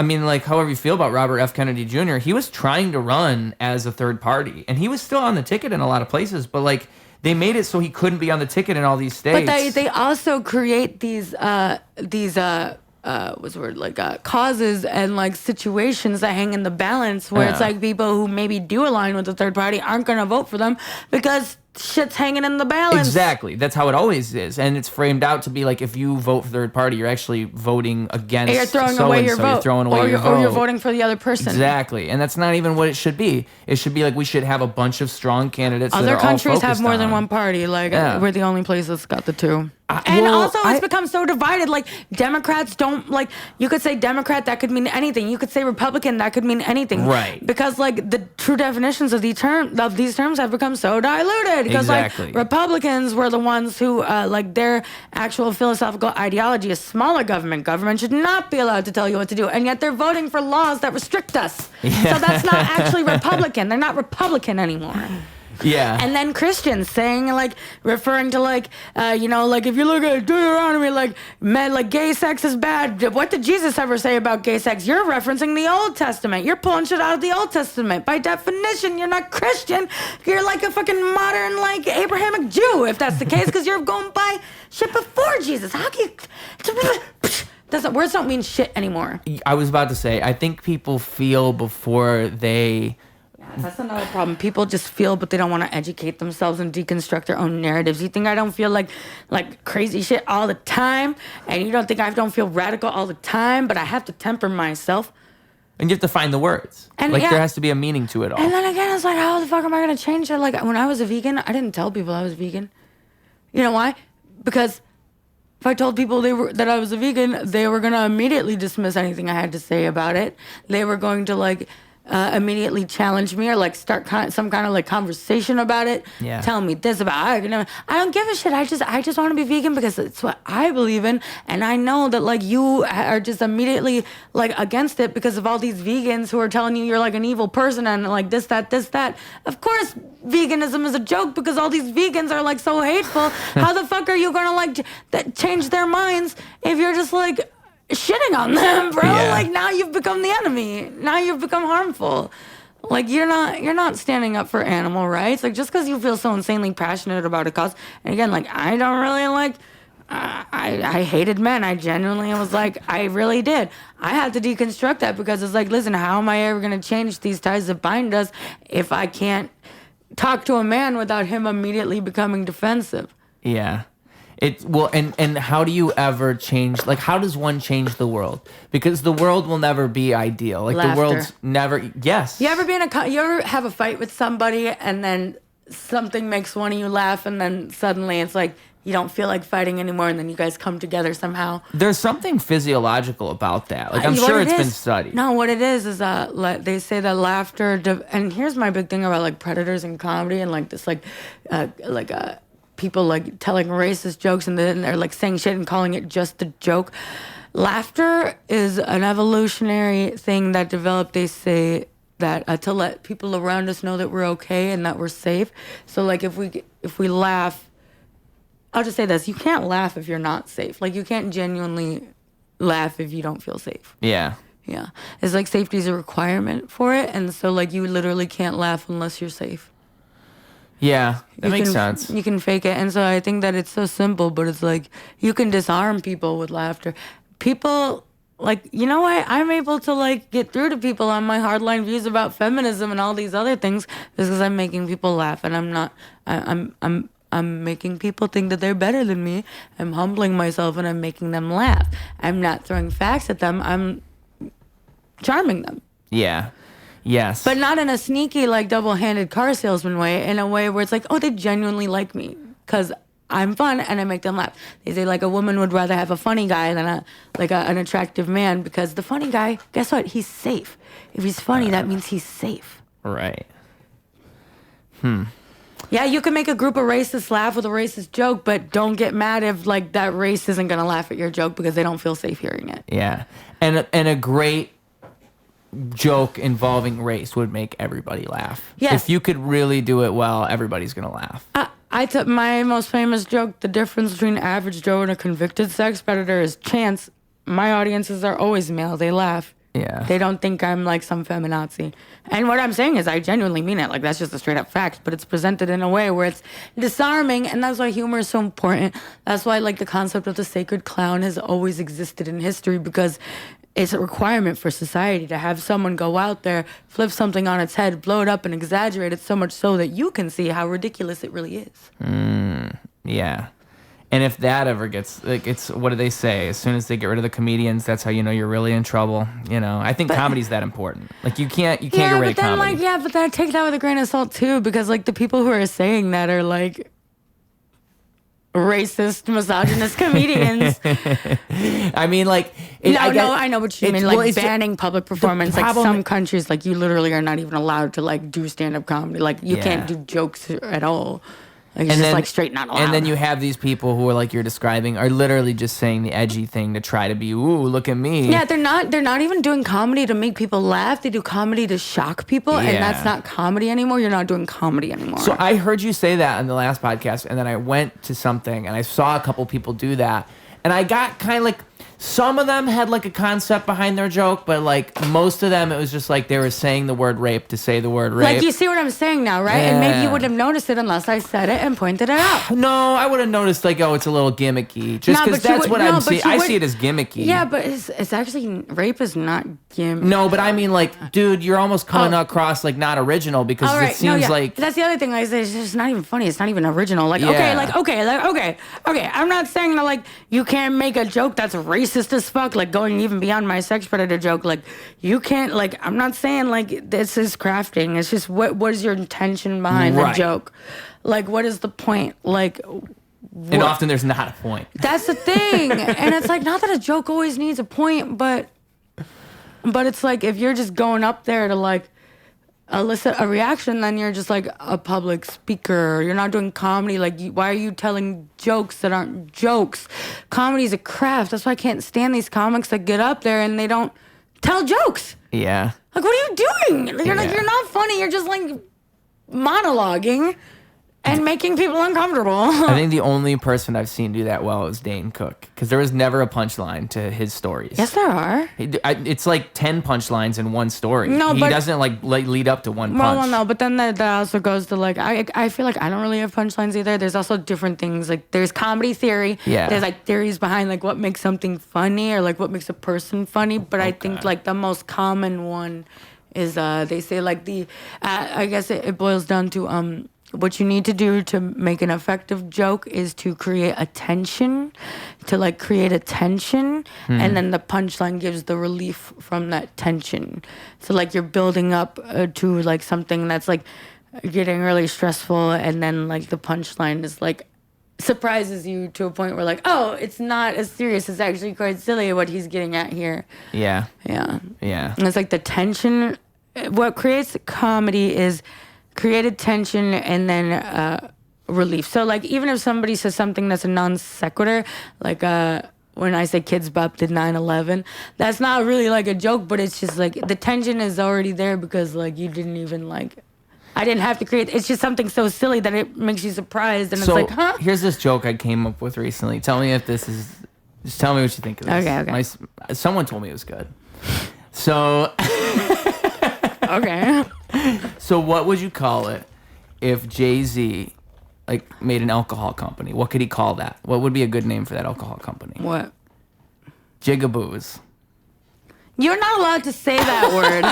mean, like, however you feel about Robert F. Kennedy Jr., he was trying to run as a third party, and he was still on the ticket in a lot of places, but, like, they made it so he couldn't be on the ticket in all these states. But they also create these what's the word, like causes and like situations that hang in the balance where it's like people who maybe do align with the third party aren't going to vote for them because shit's hanging in the balance. Exactly. That's how it always is. And it's framed out to be like, if you vote for third party, you're actually voting against you're throwing away your vote. You're throwing away your vote. Or you're voting for the other person. Exactly. And that's not even what it should be. It should be like, we should have a bunch of strong candidates. Other countries have more than one party. Like, we're the only place that's got the two. It's become so divided. Like, Democrats don't, like, you could say Democrat, that could mean anything. You could say Republican, that could mean anything. Right. Because, like, the true definitions of these terms have become so diluted. Because, like, Republicans were the ones who, like, their actual philosophical ideology is smaller government. Government should not be allowed to tell you what to do. And yet they're voting for laws that restrict us. Yeah. So that's not actually Republican. They're not Republican anymore. Yeah. And then Christians saying, like, referring to, like, you know, like, if you look at Deuteronomy, like, men, like, gay sex is bad. What did Jesus ever say about gay sex? You're referencing the Old Testament. You're pulling shit out of the Old Testament. By definition, you're not Christian. You're like a fucking modern, like, Abrahamic Jew, if that's the case, because you're going by shit before Jesus. How can you... Words don't mean shit anymore. I was about to say, I think people feel before they That's another problem. People just feel, but they don't want to educate themselves and deconstruct their own narratives. You think I don't feel like crazy shit all the time, and you don't think I don't feel radical all the time, but I have to temper myself. And you have to find the words. And there has to be a meaning to it all. And then again, it's like, how the fuck am I going to change it? Like, when I was a vegan, I didn't tell people I was vegan. You know why? Because if I told people that I was a vegan, they were going to immediately dismiss anything I had to say about it. They were going to, immediately challenge me or start some kind of conversation about it. Yeah. Tell me this about it. I don't give a shit. I just want to be vegan because it's what I believe in, and I know that you are just immediately against it because of all these vegans who are telling you you're an evil person and this that. Of course, veganism is a joke because all these vegans are so hateful. How the fuck are you gonna change their minds if you're just shitting on them, bro? Yeah. Now you've become the enemy. Now you've become harmful. You're not standing up for animal rights. Just because you feel so insanely passionate about a cause. And again, I don't really I hated men. I genuinely was I really did. I had to deconstruct that because it's listen, how am I ever going to change these ties that bind us if I can't talk to a man without him immediately becoming defensive? Yeah. And how do you ever change? How does one change the world? Because the world will never be ideal. Laughter. The world's never. Yes. You ever have a fight with somebody and then something makes one of you laugh and then suddenly it's you don't feel like fighting anymore and then you guys come together somehow? There's something physiological about that. I'm sure it's been studied. No, what it is they say that laughter. And here's my big thing about predators in comedy and this people telling racist jokes and then they're saying shit and calling it just a joke. Laughter is an evolutionary thing that developed, they say, that to let people around us know that we're okay and that we're safe. So if we laugh, I'll just say this, you can't laugh if you're not safe. You can't genuinely laugh if you don't feel safe. Yeah. Yeah. It's safety is a requirement for it, and so you literally can't laugh unless you're safe. Yeah, that makes sense. You can fake it. And so I think that it's so simple, but it's you can disarm people with laughter. People, you know what? I'm able to get through to people on my hardline views about feminism and all these other things because I'm making people laugh, and I'm not, I'm making people think that they're better than me. I'm humbling myself and I'm making them laugh. I'm not throwing facts at them. I'm charming them. Yeah. Yes. But not in a sneaky, double-handed car salesman way, in a way where it's oh, they genuinely like me because I'm fun and I make them laugh. They say, a woman would rather have a funny guy than an attractive man because the funny guy, guess what? He's safe. If he's funny, that means he's safe. Right. Yeah, you can make a group of racists laugh with a racist joke, but don't get mad if, that race isn't going to laugh at your joke because they don't feel safe hearing it. Yeah. And a great joke involving race would make everybody laugh. Yes. If you could really do it well, everybody's going to laugh. I took my most famous joke, the difference between average Joe and a convicted sex predator is chance. My audiences are always male. They laugh. Yeah. They don't think I'm some feminazi. And what I'm saying is I genuinely mean it. That's just a straight up fact, but it's presented in a way where it's disarming, and that's why humor is so important. That's why the concept of the sacred clown has always existed in history because it's a requirement for society to have someone go out there, flip something on its head, blow it up, and exaggerate it so much so that you can see how ridiculous it really is. Yeah. And if that ever gets, it's, what do they say? As soon as they get rid of the comedians, that's how you know you're really in trouble. I think comedy's that important. You can't get rid of comedy. But then take that with a grain of salt too, because the people who are saying that are racist, misogynist comedians. I mean, I know what you mean. Banning public performance. Some countries, you literally are not even allowed to do stand-up comedy. You can't do jokes at all. It's just straight not allowed. And then you have these people who are you're describing are literally just saying the edgy thing to try to be, ooh, look at me. Yeah, they're not even doing comedy to make people laugh. They do comedy to shock people, and that's not comedy anymore. You're not doing comedy anymore. So I heard you say that in the last podcast, and then I went to something and I saw a couple people do that, and I got kind of Some of them had like a concept behind their joke, but like most of them, it was just like they were saying the word rape to say the word rape. Like, you see what I'm saying now, right? And maybe you wouldn't have noticed it unless I said it and pointed it out. No, I would have noticed like, oh, it's a little gimmicky. Just because that's what I'm seeing. I see it as gimmicky. Yeah, but it's actually, rape is not gimmicky. No, but I mean like, dude, you're almost coming across like not original because it seems like... That's the other thing. Like, it's just not even funny. It's not even original. Like, okay. I'm not saying that like you can't make a joke that's racist as fuck, like going even beyond my sex predator joke. Like, you can't, like, I'm not saying like this is crafting. It's just what is your intention behind the joke? Like, what is the point? Like, and often there's not a point. That's the thing. And it's like, not that a joke always needs a point, but it's like, if you're just going up there to like elicit a reaction, then you're just like a public speaker. You're not doing comedy. Like, why are you telling jokes that aren't jokes? Comedy's a craft. That's why I can't stand these comics that get up there and they don't tell jokes. Yeah. Like, what are you doing? You're like, you're not funny. You're just like monologuing and making people uncomfortable. I think the only person I've seen do that well is Dane Cook, because there was never a punchline to his stories. Yes, there are. It's like 10 punchlines in one story. No, he doesn't like lead up to one punch. Well, no, but then that also goes to like, I feel like I don't really have punchlines either. There's also different things. Like, there's comedy theory. Yeah. There's like theories behind like what makes something funny or like what makes a person funny. But I think like the most common one is they say like I guess it boils down to what you need to do to make an effective joke is to create a tension, and then the punchline gives the relief from that tension. So like you're building up to like something that's like getting really stressful, and then like the punchline is like surprises you to a point where like, oh, it's not as serious. It's actually quite silly what he's getting at here. Yeah. Yeah. Yeah. And it's like the tension. What creates comedy is created tension and then relief. So like, even if somebody says something that's a non sequitur, like when I say Kids Bop did 9/11, that's not really like a joke, but it's just like the tension is already there because like you didn't even like, I didn't have to create. It's just something so silly that it makes you surprised, and so it's like, huh? Here's this joke I came up with recently. Tell me if this is. Just tell me what you think of this. Okay. Someone told me it was good. So. Okay. So what would you call it if Jay-Z like made an alcohol company? What could he call that? What would be a good name for that alcohol company? What? Jigaboos. You're not allowed to say that word.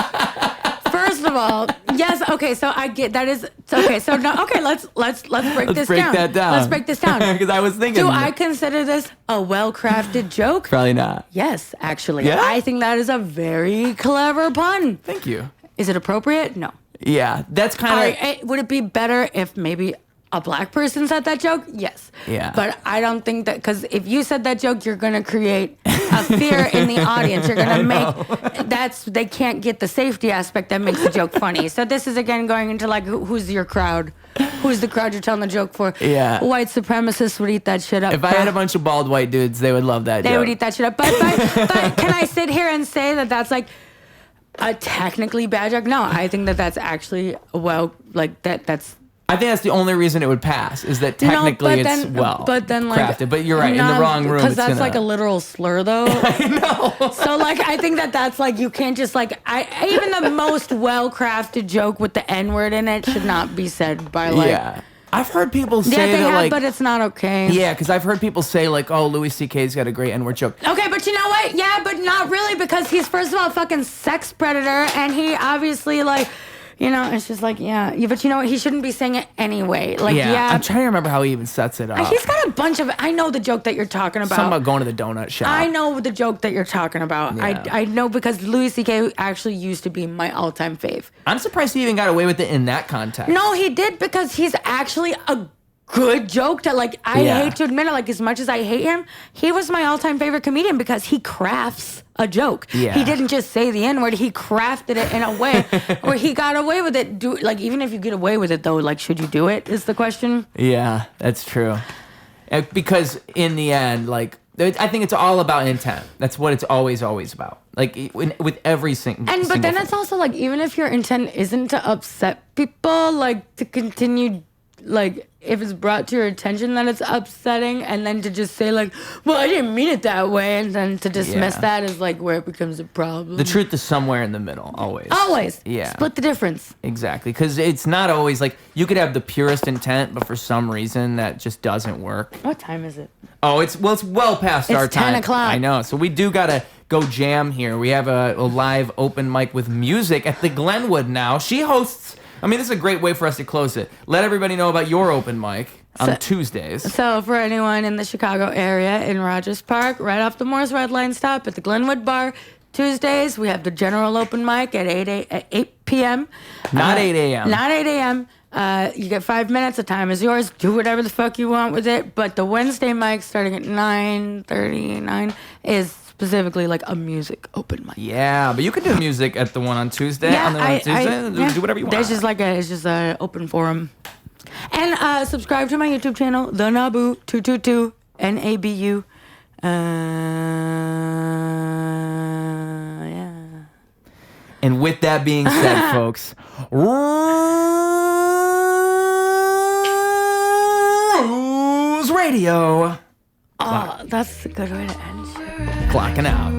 First of all, yes, okay, so I get that is okay. So no, okay, let's break this down. Let's break this down. Because I was thinking, do I consider this a well-crafted joke? Probably not. Yes, actually. Yeah? I think that is a very clever pun. Thank you. Is it appropriate? No. Yeah, that's kind of. Would it be better if maybe a black person said that joke? Yes. Yeah. But I don't think that, because if you said that joke, you're going to create a fear in the audience. You're going to they can't get the safety aspect that makes the joke funny. So this is again going into like, who's your crowd? Who's the crowd you're telling the joke for? Yeah. White supremacists would eat that shit up. If I had a bunch of bald white dudes, they would love that joke. They would eat that shit up. But can I sit here and say that that's like a technically bad joke? No, I think that that's actually that's. I think that's the only reason it would pass is that technically crafted. But you're right, in the wrong room. Because that's like a literal slur, though. I know. So like, I think that's like, you can't just like, even the most well-crafted joke with the N-word in it should not be said by like. Yeah. I've heard people say that like, but it's not okay. Yeah, because I've heard people say like, "Oh, Louis C.K.'s got a great N-word joke." Okay, but you know what? Yeah, but not really, because he's first of all a fucking sex predator, and he obviously like, you know, it's just like, yeah, but you know what? He shouldn't be saying it anyway. Like, yeah. I'm trying to remember how he even sets it up. He's got a bunch of. I know the joke that you're talking about. Something about going to the donut shop. I know the joke that you're talking about. Yeah. I know, because Louis C.K. actually used to be my all-time fave. I'm surprised he even got away with it in that context. No, he did, because he's actually a good joke that like I hate to admit it, like as much as I hate him, he was my all-time favorite comedian because he crafts a joke. Yeah. He didn't just say the N-word, he crafted it in a way where he got away with it. Like, even if you get away with it though, like, should you do it is the question. Yeah, that's true. Because in the end, like, I think it's all about intent. That's what it's always about. Like, with every single but then thing. it's also like, even if your intent isn't to upset people, like to continue like if it's brought to your attention that it's upsetting, and then to just say like, well, I didn't mean it that way, and then to dismiss that is like where it becomes a problem. The truth is somewhere in the middle, always. Always. Yeah. Split the difference. Exactly, because it's not always like you could have the purest intent, but for some reason that just doesn't work. What time is it? Oh, it's well past our time. 10 o'clock. I know, so we do gotta go jam here. We have a live open mic with music at the Glenwood now. She hosts. I mean, this is a great way for us to close it. Let everybody know about your open mic on Tuesdays. So for anyone in the Chicago area, in Rogers Park, right off the Morse Red Line stop at the Glenwood Bar, Tuesdays, we have the general open mic at 8 p.m. Not 8 a.m. Not 8 a.m. You get 5 minutes. The time is yours. Do whatever the fuck you want with it. But the Wednesday mic starting at 9:39 is specifically like a music open mic. Yeah, but you can do music at the one on Tuesday. Yeah, on the one on Tuesday. Do whatever you want. It's just a open forum. And subscribe to my YouTube channel, The Nabu 222 NABU. Yeah. And with that being said, folks, Rose Radio. Oh, that's a good way to end. Clocking out.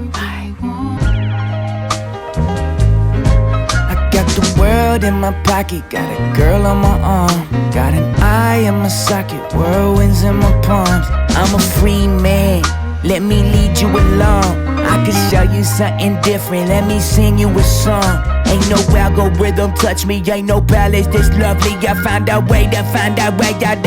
I got the world in my pocket, got a girl on my arm, got an eye in my socket, whirlwinds in my palms. I'm a free man, let me lead you along. I can show you something different, let me sing you a song. Ain't no algorithm touch me, ain't no palace this lovely. I find a way to find a way out.